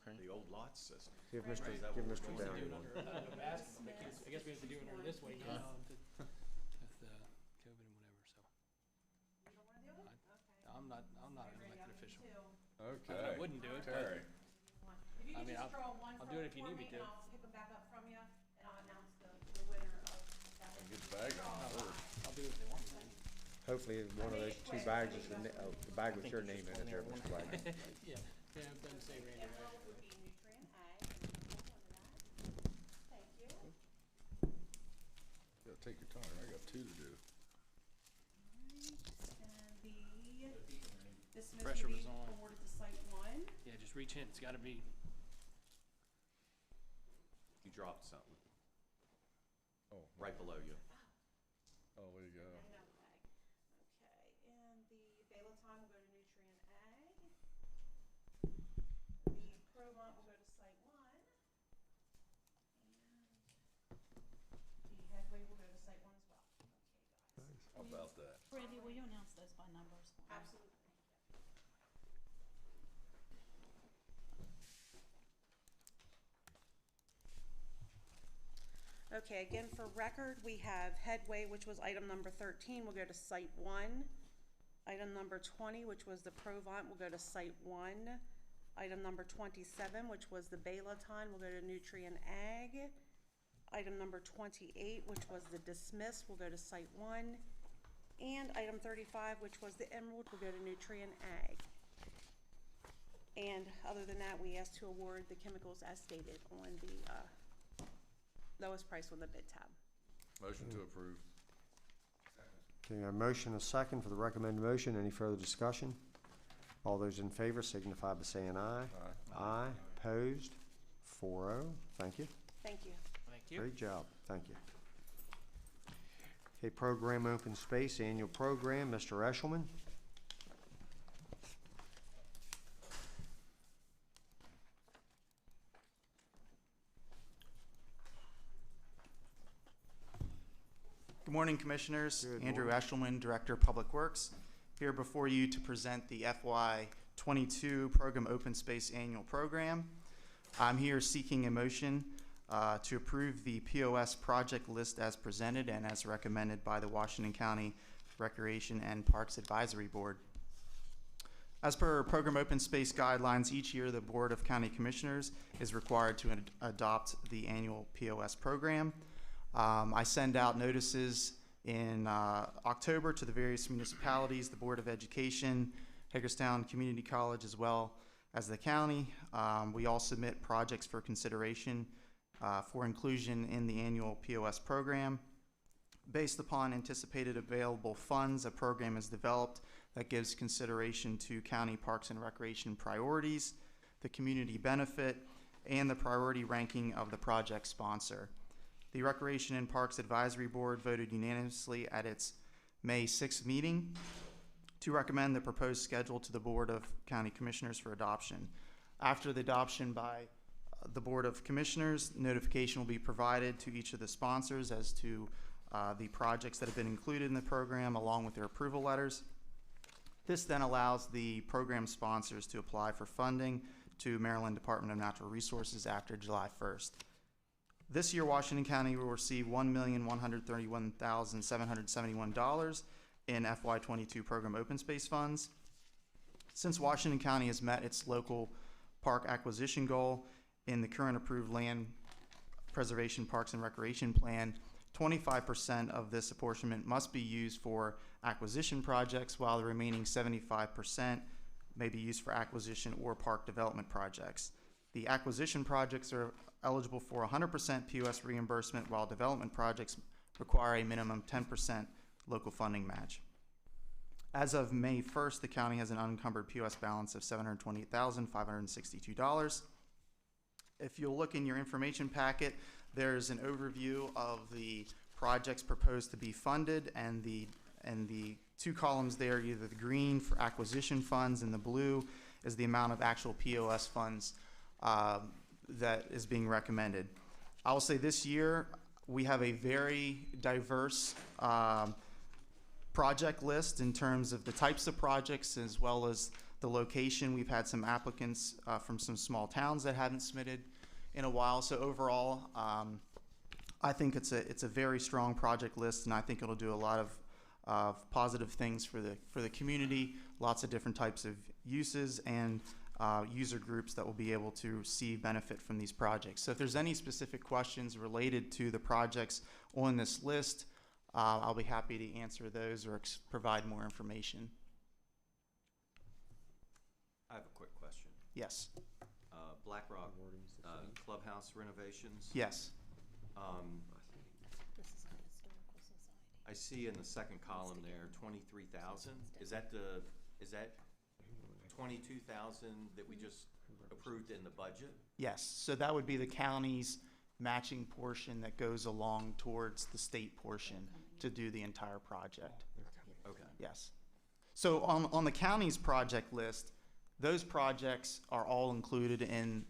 Okay. The old lot system. Give Mr. Right. Give Mr. We used to Downey do it one. under basketball. I guess we have to do it under this way, with COVID and whatever, so. I'm not an elected official. Okay. I wouldn't do it, but. Terry. If you I could mean, just I'll- draw one I'll for do it if you for need me me, to. and I'll pick them back up from you, and I'll announce the winner of that. Get the bag on first. I'll do it if they want me to. Hopefully one of those 2 bags is the bag with your name in it there, Mr. Wagner. Yeah, it doesn't say Randy, right? Envelope would be nutrient ag. Thank you. You gotta take your time. I got 2 to do. And this Pressure will be was on. awarded to site 1. Yeah, just reach in, it's gotta be, You dropped something Oh, right below you. oh, there you go. Okay, and the Bala time will go to nutrient ag. The Provant will go to site 1. And the Headway will go to site 1 as well. Okay, guys. How about that? Brandy, will you announce those by numbers? Absolutely. Okay, again, for record, we have Headway, which was item number 13, will go to site 1. Item number 20, which was the Provant, will go to site 1. Item number 27, which was the Balaton, will go to Nutrient Ag. Item number 28, which was the Dismiss, will go to Site 1. And item 35, which was the Emerald, will go to Nutrient Ag. And other than that, we asked to award the chemicals as stated on the lowest price on the bid tab. Motion to approve. Okay, a motion, a second for the recommended motion. Any further discussion? All those in favor signify by saying aye. Aye. Aye. Opposed? 4-0. Thank you. Thank you. Thank you. Great job. Thank you. Okay, program open space, annual program, Mr. Eshelman. Good morning, Commissioners. Good Andrew morning. Eshelman, Director of Public Works, here before you to present the FY22 Program Open Space Annual Program. I'm here seeking a motion to approve the POS project list as presented and as recommended by the Washington County Recreation and Parks Advisory Board. As per Program Open Space guidelines, each year the Board of County Commissioners is required to adopt the annual POS program. I send out notices in October to the various municipalities, the Board of Education, Hagerstown Community College, as well as the county. We all submit projects for consideration for inclusion in the annual POS program. Based upon anticipated available funds, a program is developed that gives consideration to county parks and recreation priorities, the community benefit, and the priority ranking of the project sponsor. The Recreation and Parks Advisory Board voted unanimously at its May 6th meeting to recommend the proposed schedule to the Board of County Commissioners for adoption. After the adoption by the Board of Commissioners, notification will be provided to each of the sponsors as to the projects that have been included in the program along with their approval letters. This then allows the program sponsors to apply for funding to Maryland Department of Natural Resources after July 1st. This year, Washington County will receive $1,131,771 in FY22 program open space funds. Since Washington County has met its local park acquisition goal in the current approved land preservation parks and recreation plan, 25% of this apportionment must be used for acquisition projects, while the remaining 75% may be used for acquisition or park development projects. The acquisition projects are eligible for 100% POS reimbursement, while development projects require a minimum 10% local funding match. As of May 1st, the county has an unencumbered POS balance of $728,562. If you'll look in your information packet, there's an overview of the projects proposed to be funded, and the two columns there, either the green for acquisition funds and the blue is the amount of actual POS funds that is being recommended. I will say this year we have a very diverse project list in terms of the types of projects as well as the location. We've had some applicants from some small towns that haven't submitted in a while. So overall, I think it's a very strong project list, and I think it'll do a lot of positive things for the community. Lots of different types of uses and user groups that will be able to receive benefit from these projects. So if there's any specific questions related to the projects on this list, I'll be happy to answer those or provide more information. I have a quick question. Yes. Blackrock, Clubhouse renovations. Yes. I see in the second column there, 23,000. Is that 22,000 that we just approved in the budget? Yes. So that would be the county's matching portion that goes along towards the state portion to do the entire project. Okay. Yes. So on the county's project list, those projects are all included in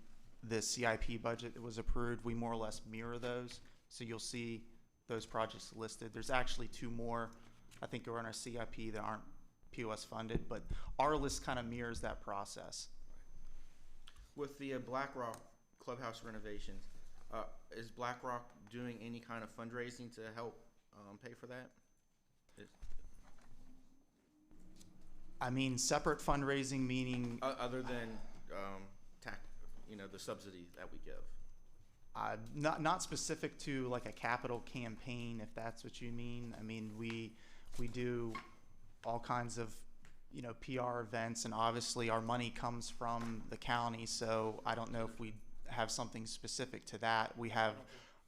the CIP budget that was approved. We more or less mirror those. So you'll see those projects listed. There's actually two more, I think, are on our CIP that aren't POS funded, but our list kind of mirrors that process. With the Blackrock Clubhouse renovations, is Blackrock doing any kind of fundraising to help pay for that? I mean, separate fundraising meaning... Other than the subsidy that we give. Not specific to like a capital campaign, if that's what you mean. I mean, we do all kinds of, PR events, and obviously our money comes from the county, so I don't know if we have something specific to that. We have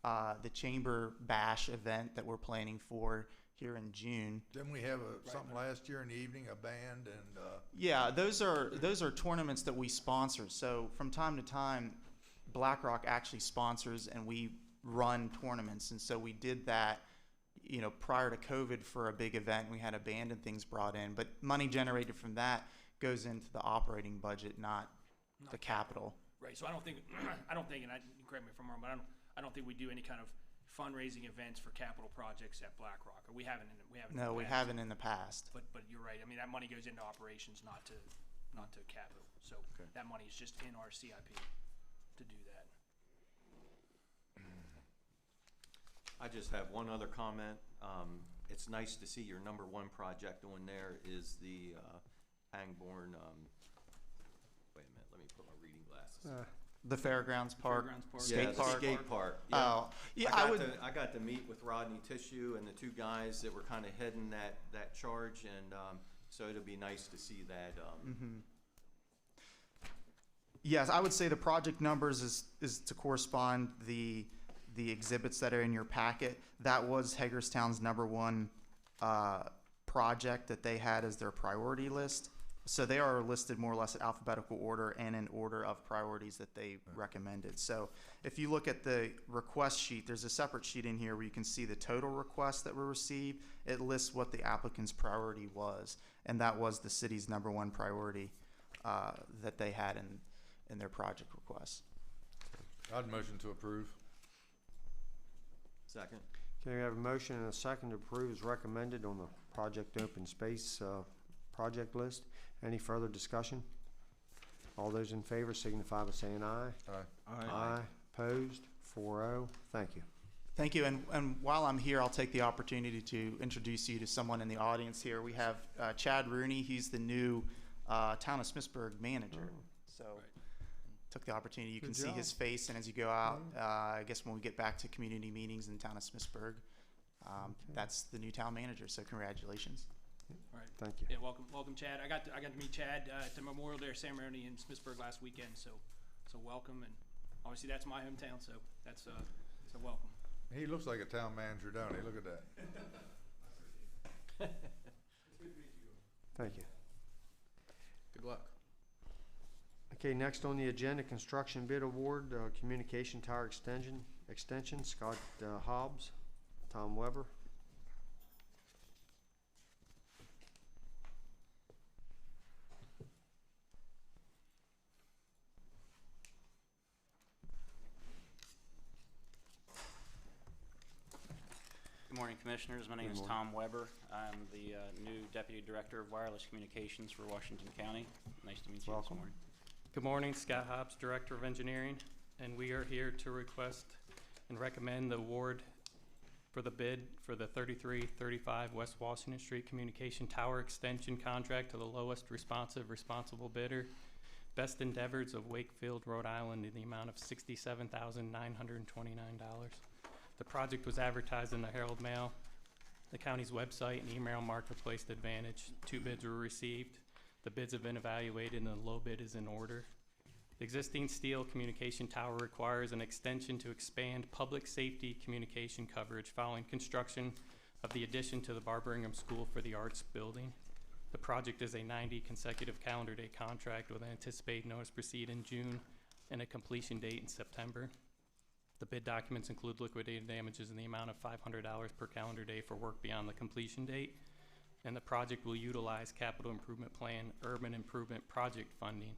the Chamber Bash event that we're planning for here in June. Didn't we have something last year in the evening, a band and? Yeah, those are tournaments that we sponsor. So from time to time, Blackrock actually sponsors and we run tournaments, and so we did that, prior to COVID for a big event. We had a band and things brought in, but money generated from that goes into the operating budget, not the capital. Right, so I don't think, and correct me if I'm wrong, but I don't think we do any kind of fundraising events for capital projects at Blackrock, or we haven't. No, we haven't in the past. But you're right. I mean, that money goes into operations, not to capital. So that money is just in our CIP to do that. I just have one other comment. It's nice to see your number one project on there is the Hangborn. Wait a minute, let me put my reading glasses. The Fairgrounds Park, Skate Park. Yeah. Oh, yeah. I got to meet with Rodney Tissue and the two guys that were kind of heading that charge, and so it'll be nice to see that. Yes, I would say the project numbers is to correspond the exhibits that are in your packet. That was Hagerstown's number one project that they had as their priority list. So they are listed more or less in alphabetical order and in order of priorities that they recommended. So if you look at the request sheet, there's a separate sheet in here where you can see the total requests that were received. It lists what the applicant's priority was, and that was the city's number one priority that they had in their project requests. I'd motion to approve. Second. Okay, we have a motion and a second to approve as recommended on the project open space project list. Any further discussion? All those in favor signify by saying aye. Aye. Aye. Opposed? 4-0. Thank you. Thank you. And while I'm here, I'll take the opportunity to introduce you to someone in the audience here. We have Chad Rooney. He's the new Town of Smithsburg manager. So took the opportunity. You can see his face, and as you go out, I guess when we get back to community meetings in the Town of Smithsburg, that's the new town manager. So congratulations. All right. Thank you. Yeah, welcome, Chad. I got to meet Chad at the Memorial Day ceremony in Smithsburg last weekend. So welcome, and obviously that's my hometown. So that's so welcome. He looks like a town manager, don't he? Look at that. Thank you. Good luck. Okay, next on the agenda, construction bid award, communication tower extension, Scott Hobbs, Tom Weber. Good morning, Commissioners. My name is Tom Weber. I'm the new Deputy Director of Wireless Communications for Washington County. Nice to meet you this morning. Good morning, Scott Hobbs, Director of Engineering, and we are here to request and recommend the award for the bid for the 3335 West Washington Street Communication Tower Extension Contract to the lowest responsible bidder, Best Endeavors of Wakefield, Rhode Island, in the amount of $67,929. The project was advertised in the Herald Mail, the county's website, and email marketplace advantage. 2 bids were received. The bids have been evaluated and the low bid is in order. The existing steel communication tower requires an extension to expand public safety communication coverage following construction of the addition to the Barbara Ingham School for the Arts building. The project is a 90 consecutive calendar day contract with an anticipated notice to proceed in June and a completion date in September. The bid documents include liquidated damages in the amount of $500 per calendar day for work beyond the completion date, and the project will utilize Capital Improvement Plan Urban Improvement Project funding.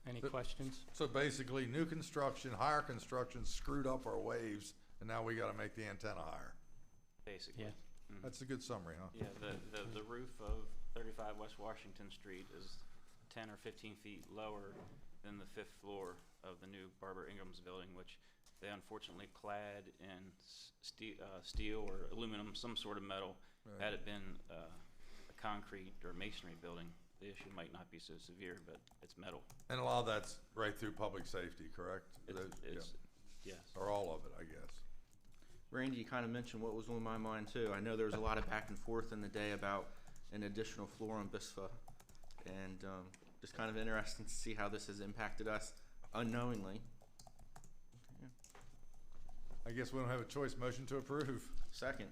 Any questions? So basically, new construction, higher construction screwed up our waves, and now we got to make the antenna higher. Basically. Yeah. Mm-hmm. That's a good summary, huh? Yeah, the roof of 35 West Washington Street is 10 or 15 feet lower than the 5th floor of the new Barbara Ingham's building, which they unfortunately clad in steel or aluminum, some sort of metal. Right. Had it been a concrete or masonry building, the issue might not be so severe, but it's metal. And a lot of that's right through public safety, correct? It's, yes. Or all of it, I guess. Randy, you kind of mentioned what was on my mind too. I know there was a lot of back and forth in the day about an additional floor on BISFA, and just kind of interesting to see how this has impacted us unknowingly. I guess we don't have a choice. Motion to approve. Second.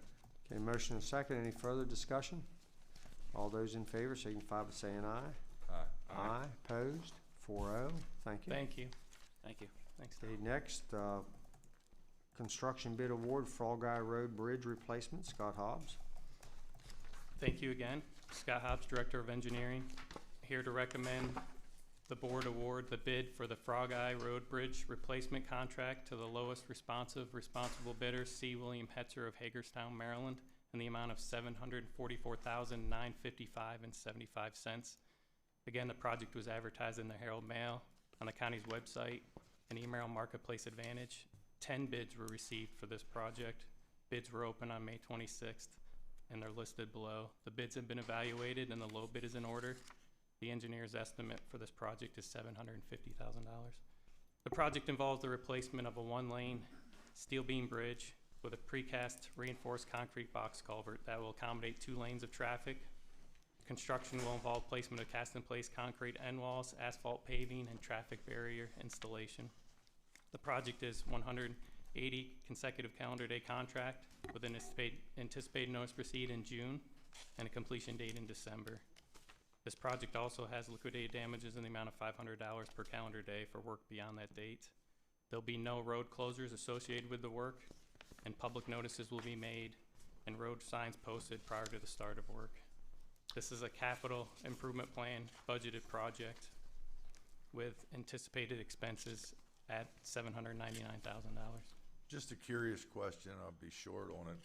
Okay, motion and second. Any further discussion? All those in favor signify by saying aye. Aye. Aye. Opposed? 4-0. Thank you. Thank you. Thank you. Thanks. Okay, next, construction bid award, Frog Eye Road Bridge replacement, Scott Hobbs. Thank you again. Scott Hobbs, Director of Engineering, here to recommend the board award the bid for the Frog Eye Road Bridge replacement contract to the lowest responsible bidder, C. William Hetzer of Hagerstown, Maryland, in the amount of $744,955.75. Again, the project was advertised in the Herald Mail, on the county's website, and Email Marketplace Advantage. 10 bids were received for this project. Bids were open on May 26th, and they're listed below. The bids have been evaluated, and the low bid is in order. The engineer's estimate for this project is $750,000. The project involves the replacement of a one-lane steel beam bridge with a precast reinforced concrete box culvert that will accommodate 2 lanes of traffic. Construction will involve placement of cast-in-place concrete end walls, asphalt paving, and traffic barrier installation. The project is 180 consecutive calendar day contract with an anticipated notice to proceed in June and a completion date in December. This project also has liquidated damages in the amount of $500 per calendar day for work beyond that date. There'll be no road closures associated with the work, and public notices will be made and road signs posted prior to the start of work. This is a capital improvement plan budgeted project with anticipated expenses at $799,000. Just a curious question, I'll be short on it.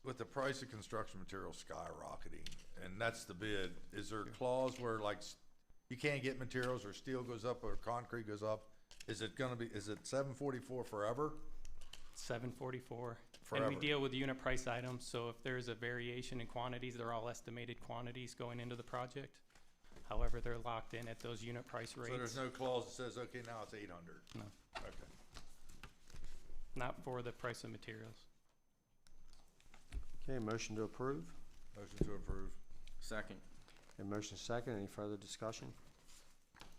With the price of construction materials skyrocketing, and that's the bid, is there a clause where like you can't get materials or steel goes up or concrete goes up? Is it $744 forever? $744. Forever. And we deal with unit price items, so if there's a variation in quantities, they're all estimated quantities going into the project. However, they're locked in at those unit price rates. So there's no clause that says, okay, now it's 800? No. Okay. Not for the price of materials. Okay, motion to approve. Motion to approve. Second. A motion second. Any further discussion?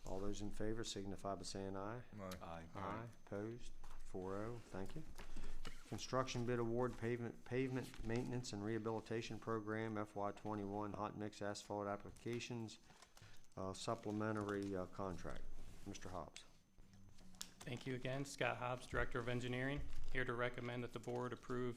All those in favor signify by saying aye. Aye. Aye. Opposed? 4-0. Thank you. Construction bid award pavement maintenance and rehabilitation program FY21 hot mix asphalt applications supplementary contract. Mr. Hobbs. Thank you again. Scott Hobbs, Director of Engineering, here to recommend that the board approve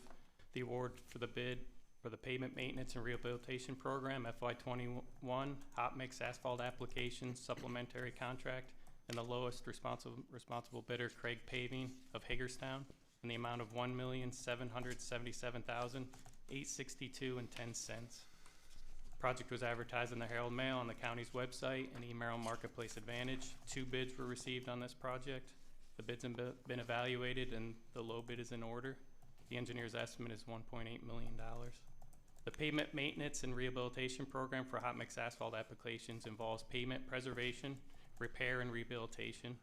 the award for the bid for the pavement maintenance and rehabilitation program FY21 hot mix asphalt applications supplementary contract and the lowest responsible bidder, Craig Paving of Hagerstown, in the amount of $1,777,862.10. Project was advertised in the Herald Mail, on the county's website, and Email Marketplace Advantage. 2 bids were received on this project. The bids have been evaluated, and the low bid is in order. The engineer's estimate is $1.8 million. The pavement maintenance and rehabilitation program for hot mix asphalt applications involves pavement preservation, repair, and rehabilitation.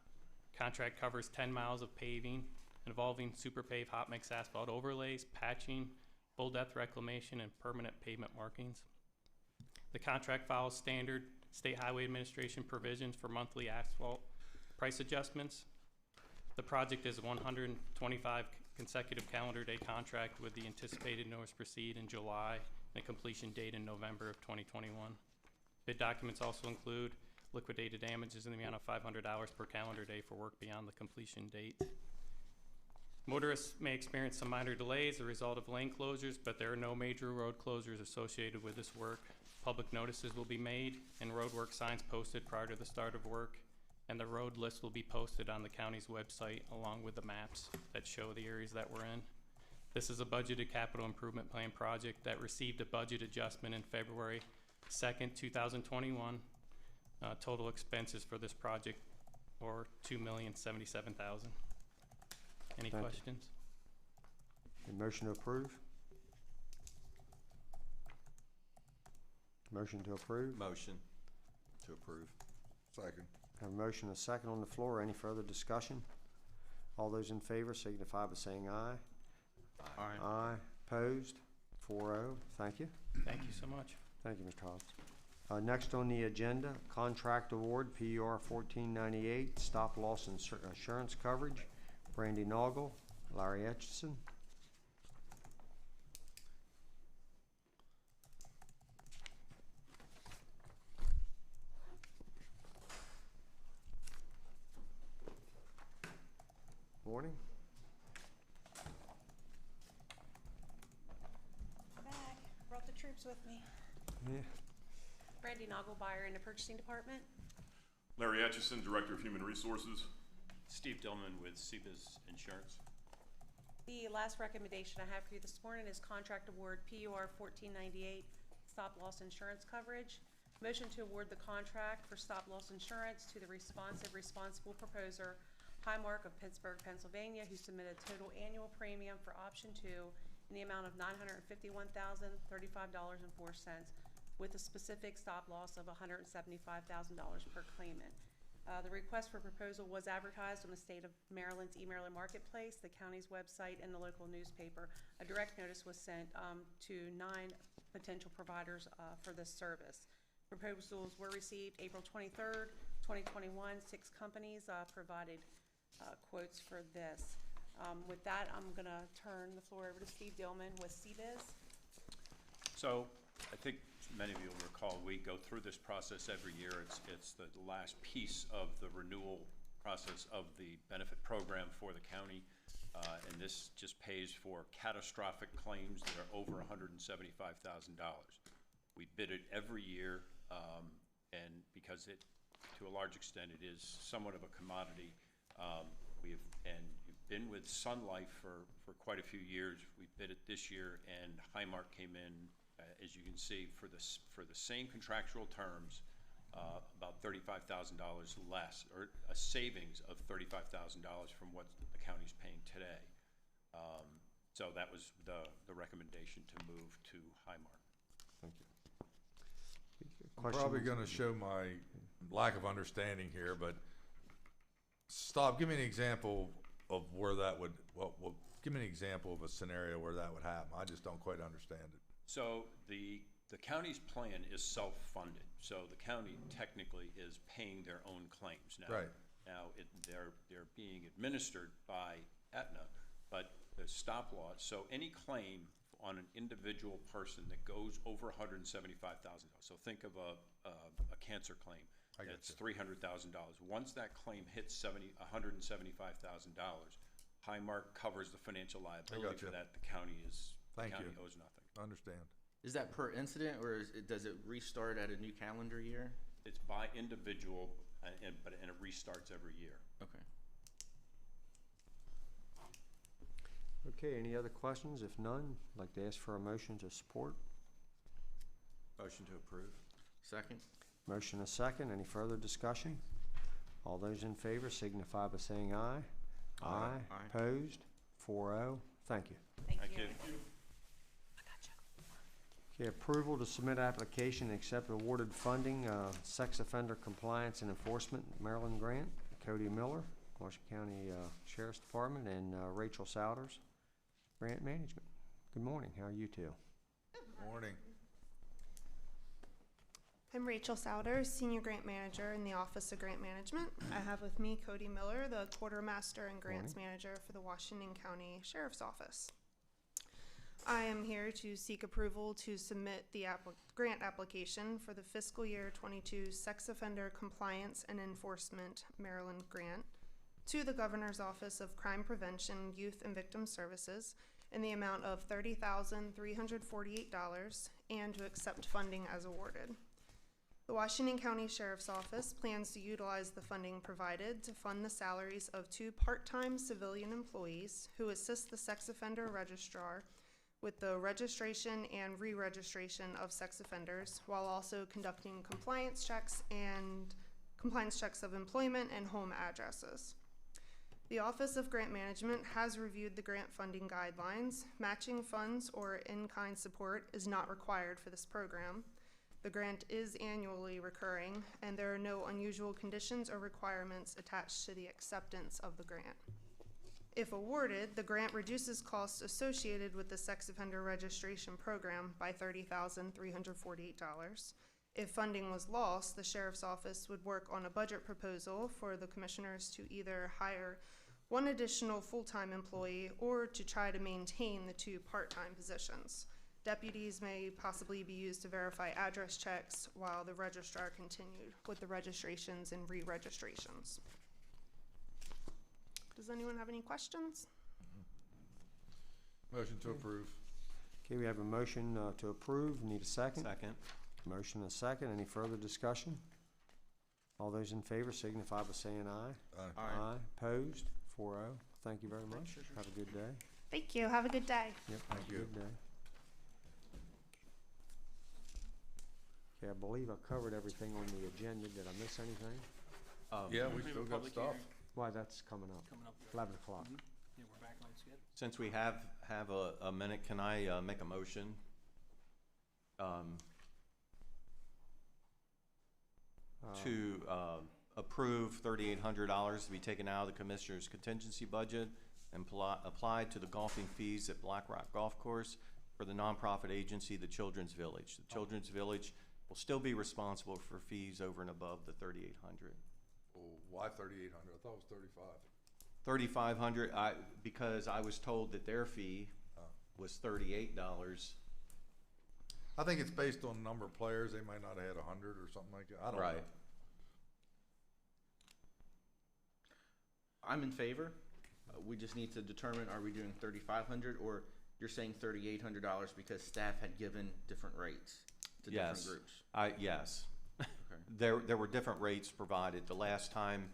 Contract covers 10 miles of paving involving super pave hot mix asphalt overlays, patching, full depth reclamation, and permanent pavement markings. The contract follows standard State Highway Administration provisions for monthly asphalt price adjustments. The project is a 125 consecutive calendar day contract with the anticipated notice to proceed in July and a completion date in November of 2021. Bid documents also include liquidated damages in the amount of $500 per calendar day for work beyond the completion date. Motorists may experience some minor delays as a result of lane closures, but there are no major road closures associated with this work. Public notices will be made and roadwork signs posted prior to the start of work, and the road list will be posted on the county's website along with the maps that show the areas that we're in. This is a budgeted capital improvement plan project that received a budget adjustment in February 2nd, 2021. Total expenses for this project are $2,077,000. Any Thank you. questions? A motion to approve? Motion to approve? Motion. to approve. Second. Have a motion and a second on the floor. Any further discussion? All those in favor signify by saying aye. Aye. Aye. Opposed? 4-0. Thank you. Thank you so much. Thank you, Mr. Hobbs. Next on the agenda, contract award, PUR 1498, stop loss insurance coverage. Brandy Noggle, Larry Etchison. Morning. Back, brought the troops with me. Yeah. Brandy Nagelmeyer in the purchasing department. Larry Atchison, Director of Human Resources. Steve Dillman with CBIZ Insurance. The last recommendation I have for you this morning is contract award PUR 1498, stop loss insurance coverage. Motion to award the contract for stop loss insurance to the responsible proposer, Highmark of Pittsburgh, Pennsylvania, who submitted total annual premium for option 2 in the amount of $951,035.04, with a specific stop loss of $175,000 per claimant. The request for proposal was advertised on the state of Maryland's e-Maryland Marketplace, the county's website, and the local newspaper. A direct notice was sent to 9 potential providers for this service. Proposals were received April 23rd, 2021. 6 companies provided quotes for this. With that, I'm going to turn the floor over to Steve Dillman with CBIZ. So I think many of you will recall we go through this process every year. It's the last piece of the renewal process of the benefit program for the county. And this just pays for catastrophic claims that are over $175,000. We bid it every year, and because it, to a large extent, it is somewhat of a commodity. We've been with Sun Life for quite a few years. We bid it this year, and Highmark came in, as you can see, for the same contractual terms, about $35,000 less, or a savings of $35,000 from what the county's paying today. So that was the recommendation to move to Highmark. Thank you. I'm probably going to show my lack of understanding here, but stop. Give me an example of where that would. Give me an example of a scenario where that would happen. I just don't quite understand it. So the county's plan is self-funded. So the county technically is paying their own claims now. Right. Now they're being administered by Aetna, but the stop loss. So any claim on an individual person that goes over $175,000. So think of a cancer claim. It's $300,000. Once that claim hits $175,000, Highmark covers the financial liability for that. The county owes nothing. Understand. Is that per incident, or does it restart at a new calendar year? It's by individual, and it restarts every year. Okay. Okay, any other questions? If none, I'd like to ask for a motion to support. Motion to approve. Second. Motion a second. Any further discussion? All those in favor signify by saying aye. Aye. Opposed? 4-0. Thank you. Thank you. Okay, approval to submit application and accept awarded funding, sex offender compliance and enforcement Maryland grant. Cody Miller, Washington County Sheriff's Department, and Rachel Souders, Grant Management. Good morning. How are you two? Morning. I'm Rachel Souders, Senior Grant Manager in the Office of Grant Management. I have with me Cody Miller, the Quartermaster and Grants Manager for the Washington County Sheriff's Office. I am here to seek approval to submit the grant application for the fiscal year 22 Sex Offender Compliance and Enforcement Maryland Grant to the Governor's Office of Crime Prevention, Youth and Victim Services in the amount of $30,348 and to accept funding as awarded. The Washington County Sheriff's Office plans to utilize the funding provided to fund the salaries of 2 part-time civilian employees who assist the sex offender registrar with the registration and re-registration of sex offenders, while also conducting compliance checks of employment and home addresses. The Office of Grant Management has reviewed the grant funding guidelines. Matching funds or in-kind support is not required for this program. The grant is annually recurring, and there are no unusual conditions or requirements attached to the acceptance of the grant. If awarded, the grant reduces costs associated with the sex offender registration program by $30,348. If funding was lost, the sheriff's office would work on a budget proposal for the commissioners to either hire one additional full-time employee or to try to maintain the 2 part-time positions. Deputies may possibly be used to verify address checks while the registrar continued with the registrations and re-registrations. Does anyone have any questions? Motion to approve. Okay, we have a motion to approve. Need a second? Second. Motion and a second. Any further discussion? All those in favor signify by saying aye. Aye. Aye. Opposed? 4-0. Thank you very much. Have a good day. Thank you. Have a good day. Yep, Thank you. Good day. Okay, I believe I covered everything on the agenda. Did I miss anything? Yeah, we still got stuff. Why, that's coming up. 11 o'clock. Yeah, we're back on schedule. Since we have a minute, can I make a motion? To approve $3,800 to be taken out of the Commissioner's contingency budget and applied to the golfing fees at Blackrock Golf Course for the nonprofit agency, the Children's Village. The Children's Village will still be responsible for fees over and above the $3,800. Oh, why 3,800? I thought it was 35. $3,500, because I was told that their fee was $38. I think it's based on number of players. They might not have had 100 or something like that. I don't know. Right. I'm in favor. We just need to determine, are we doing $3,500 or you're saying $3,800 because staff had given different rates to different groups? Yes. Okay. There were different rates provided. The last time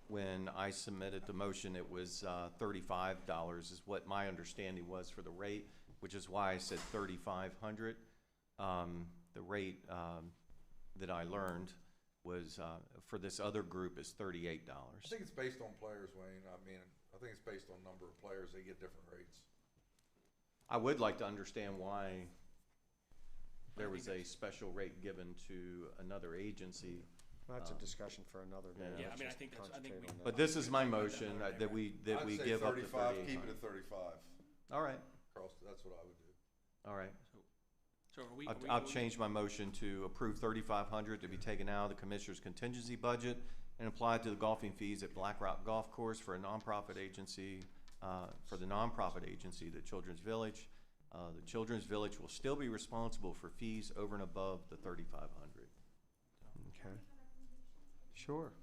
when I submitted the motion, it was $35 is what my understanding was for the rate, which is why I said $3,500. The rate that I learned was for this other group is $38. I think it's based on players, Wayne. I mean, I think it's based on number of players. They get different rates. I would like to understand why there was a special rate given to another agency. That's a discussion for another day. Yeah. Yeah, I mean, I think that's, I think we. But this is my motion that we I'd say give up to 35, 38. keep it at 35. All right. That's what I would do. All right. So are we? I'll change my motion to approve $3,500 to be taken out of the Commissioner's contingency budget and applied to the golfing fees at Blackrock Golf Course for a nonprofit agency, the Children's Village. The Children's Village will still be responsible for fees over and above the $3,500. Okay. Sure.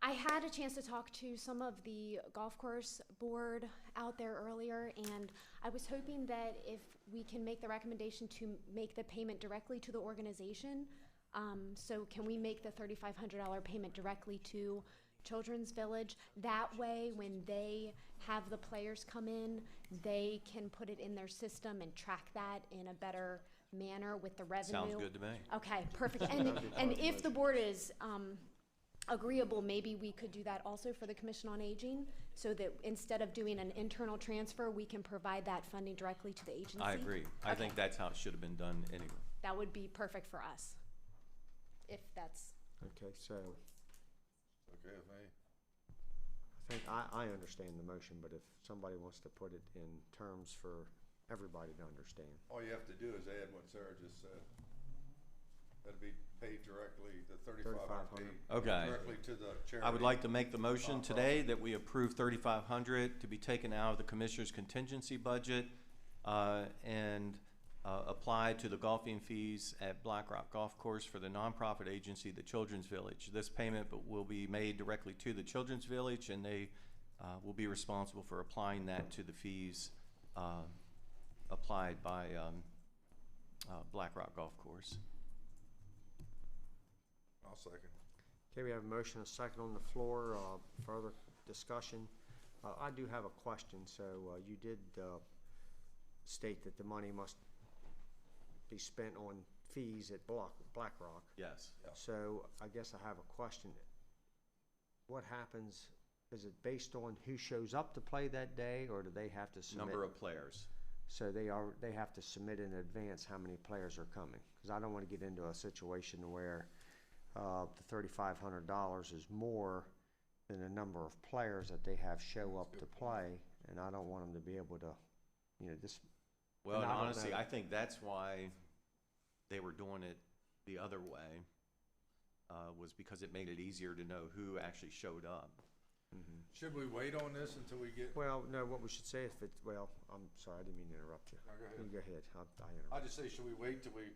I had a chance to talk to some of the golf course board out there earlier, and I was hoping that if we can make the recommendation to make the payment directly to the organization. So can we make the $3,500 payment directly to Children's Village? That way, when they have the players come in, they can put it in their system and track that in a better manner with the revenue. Sounds good to me. Okay, perfect. And if the board is agreeable, maybe we could do that also for the Commission on Aging, so that instead of doing an internal transfer, we can provide that funding directly to the agency. I agree. I think that's how it should have been done anyway. That would be perfect for us, if that's. Okay, so Okay with me. I think I understand the motion, but if somebody wants to put it in terms for everybody to understand. All you have to do is add what Sarah just said. That'd be paid directly, the $3,500 paid Okay. directly to the charity. I would like to make the motion today that we approve $3,500 to be taken out of the Commissioner's contingency budget and applied to the golfing fees at Blackrock Golf Course for the nonprofit agency, the Children's Village. This payment will be made directly to the Children's Village, and they will be responsible for applying that to the fees applied by Blackrock Golf Course. I'll second. Okay, we have a motion, a second on the floor. Further discussion. I do have a question. So you did state that the money must be spent on fees at Blackrock. Yes. So I guess I have a question. What happens? Is it based on who shows up to play that day, or do they have to submit? Number of players. So they have to submit in advance how many players are coming. Because I don't want to get into a situation where the $3,500 is more than the number of players that they have show up to play, and I don't want them to be able to, just. Well, and and I don't honestly, know. I think that's why they were doing it the other way, was because it made it easier to know who actually showed up. Should we wait on this until we get? Well, no, what we should say if it's, I'm sorry, I didn't mean to interrupt you. No, go ahead. You go ahead. I I interrupted. just say, should we wait till we,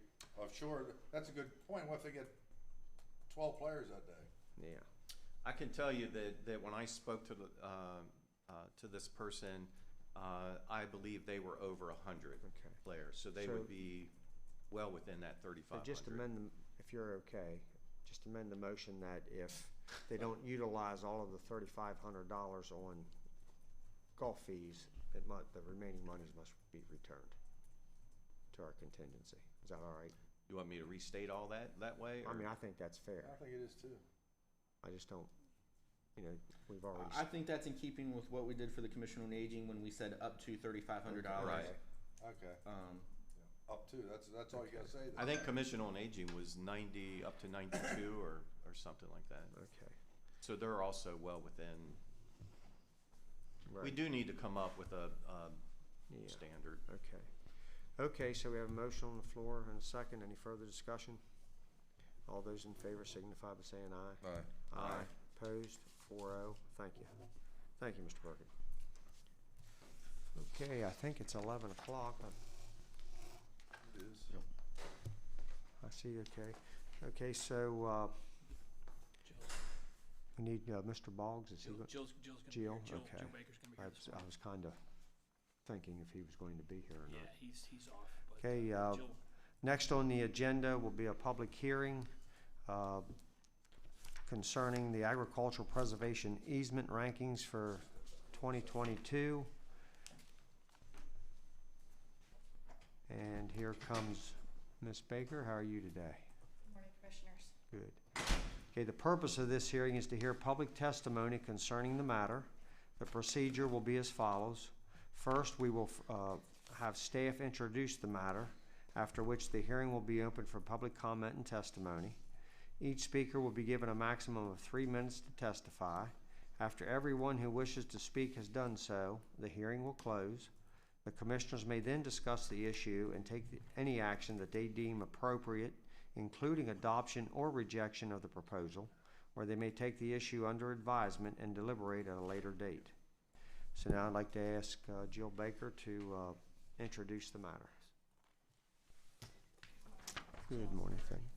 sure, that's a good point. What if they get 12 players that day? Yeah. I can tell you that when I spoke to this person, I believe they were over 100 players, so they would be well within that So 3,500. just amend them, if you're okay, just amend the motion that if they don't utilize all of the $3,500 on golf fees, the remaining monies must be returned to our contingency. Is that all right? You want me to restate all that way? I or- mean, I think that's fair. I think it is too. I just don't, we've already. I think that's in keeping with what we did for the Commission on Aging when we said up to $3,500. Right. Okay. Up to, that's all you gotta say then. I think Commission on Aging was 90 up to 92 or something like that. Okay. So they're also well within. Right. We do need to come up with a Yeah. standard. Okay. Okay, so we have a motion on the floor and a second. Any further discussion? All those in favor signify by saying aye. Aye. Aye. Opposed? 4-0. Thank you. Thank you, Mr. Bergen. Okay, I think it's 11 o'clock. It is. I see, okay. Okay, so, we need, Mr. Boggs, is he? Jill's gonna be Jill, here. Jill okay. Baker's gonna be here this I morning. was kind of thinking if he was going to be here or Yeah, not. he's off. But, Okay, Jill, next on the agenda will be a public hearing concerning the agricultural preservation easement rankings for 2022. And here comes Ms. Baker. How are you today? Good morning, Commissioners. Good. Okay, the purpose of this hearing is to hear public testimony concerning the matter. The procedure will be as follows. First, we will have staff introduce the matter, after which the hearing will be open for public comment and testimony. Each speaker will be given a maximum of 3 minutes to testify. After everyone who wishes to speak has done so, the hearing will close. The commissioners may then discuss the issue and take any action that they deem appropriate, including adoption or rejection of the proposal, or they may take the issue under advisement and deliberate at a later date. So now I'd like to ask Jill Baker to introduce the matter. Good morning, thank you.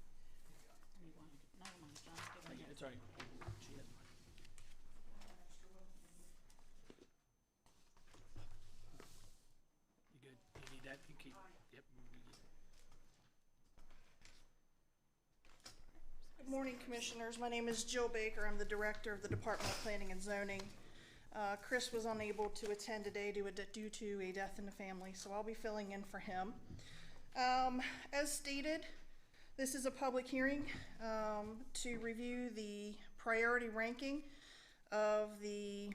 Never mind, John, give me it's all right. She has mine. You good? You need that? You keep. Yep. Good morning, Commissioners. My name is Jill Baker. I'm the Director of the Department of Planning and Zoning. Chris was unable to attend today due to a death in the family, so I'll be filling in for him. As stated, this is a public hearing to review the priority ranking of the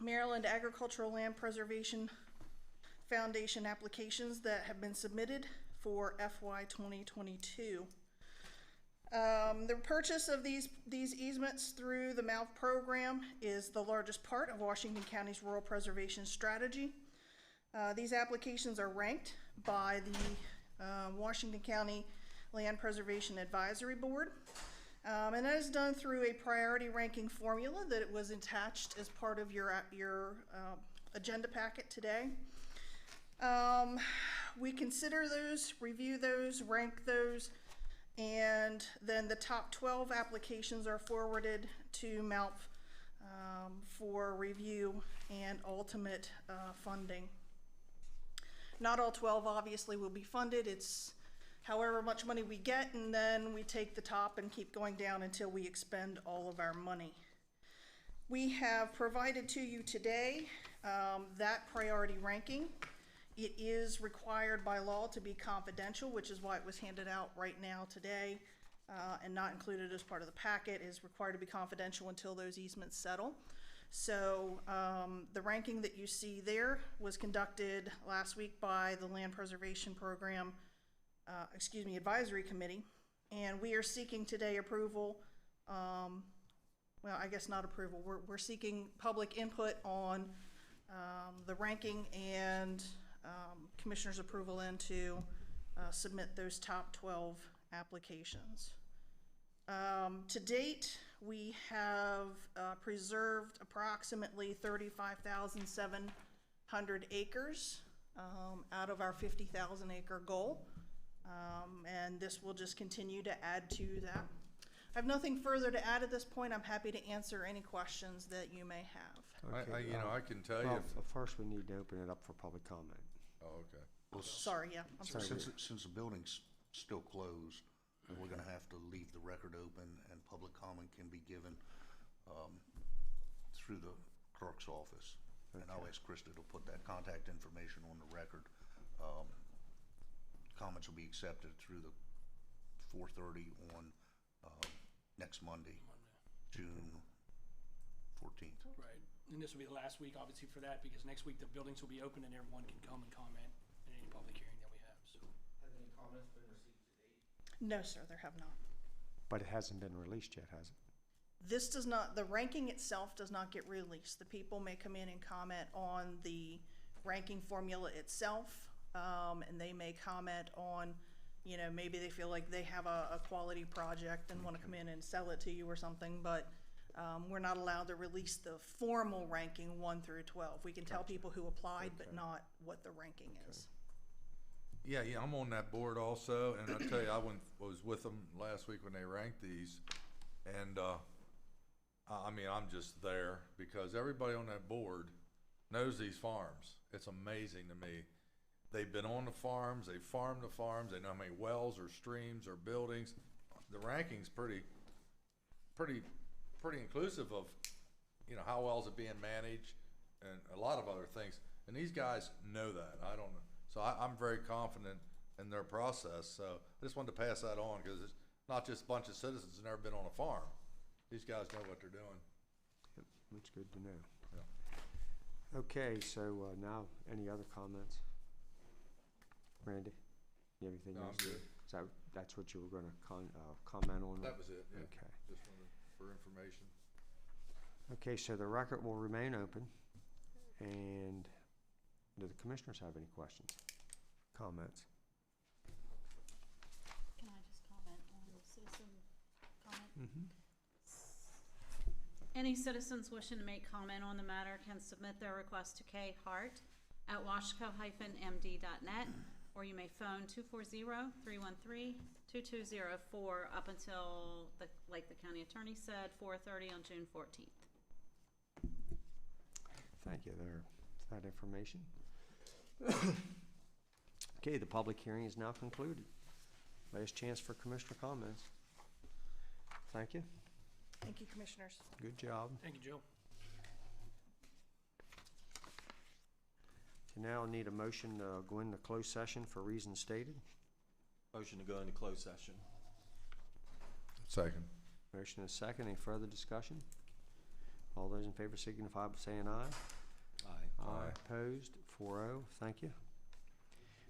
Maryland Agricultural Land Preservation Foundation applications that have been submitted for FY 2022. The purchase of these easements through the MALP program is the largest part of Washington County's rural preservation strategy. These applications are ranked by the Washington County Land Preservation Advisory Board. And that is done through a priority ranking formula that was attached as part of your agenda packet today. We consider those, review those, rank those, and then the top 12 applications are forwarded to MALP for review and ultimate funding. Not all 12 obviously will be funded. It's however much money we get, and then we take the top and keep going down until we expend all of our money. We have provided to you today that priority ranking. It is required by law to be confidential, which is why it was handed out right now today and not included as part of the packet. It is required to be confidential until those easements settle. So the ranking that you see there was conducted last week by the Land Preservation Program, Advisory Committee. And we are seeking today approval, well, I guess not approval, we're seeking public input on the ranking and commissioners' approval and to submit those top 12 applications. To date, we have preserved approximately 35,700 acres out of our 50,000 acre goal. And this will just continue to add to that. I have nothing further to add at this point. I'm happy to answer any questions that you may have. Okay, I can tell well, you. First, we need to open it up for public comment. Oh, okay. Well, Sorry, yeah, I'm sorry. Since the building's still closed, we're gonna have to leave the record open and public comment can be given through the clerk's office. And I'll ask Krista to put that contact information on the record. Comments will be accepted through the 4:30 on next Monday, June 14th. Right, and this will be the last week, obviously, for that, because next week the buildings will be open and everyone can come and comment in any public hearing that we have, so. Have any comments been received to date? No, sir, there have not. But it hasn't been released yet, has it? This does not, the ranking itself does not get released. The people may come in and comment on the ranking formula itself, and they may comment on, you know, maybe they feel like they have a quality project and want to come in and sell it to you or something, but we're not allowed to release the formal ranking 1 through 12. We can tell people who applied, but not what the ranking is. Yeah, I'm on that board also, and I tell you, I was with them last week when they ranked these, and I mean, I'm just there because everybody on that board knows these farms. It's amazing to me. They've been on the farms, they farmed the farms, they know how many wells or streams or buildings. The ranking's pretty inclusive of, you know, how well is it being managed and a lot of other things. And these guys know that. I don't know. So I'm very confident in their process. So I just wanted to pass that on because it's not just a bunch of citizens who've never been on a farm. These guys know what they're doing. Yep, that's good to know. Yeah. Okay, so now, any other comments? Randy, you have anything No, else? I'm good. So that's what you were gonna comment on? That was it, yeah. Okay. Just wanted for information. Okay, so the record will remain open. And do the commissioners have any questions, comments? Can I just comment on the citizen comment? Mm-hmm. Any citizens wishing to make comment on the matter can submit their request to khart@washco-md.net, or you may phone 240-313-2204 up until, like the county attorney said, 4:30 on June 14th. Thank you there for that information. Okay, the public hearing is now concluded. Last chance for commissioner comments. Thank you. Thank you, commissioners. Good job. Thank you, Joe. So now I need a motion to go into closed session for reasons stated. Motion to go into closed session. Second. Motion is second. Any further discussion? All those in favor signify by saying aye. Aye. Aye. Opposed? 4-0. Thank you.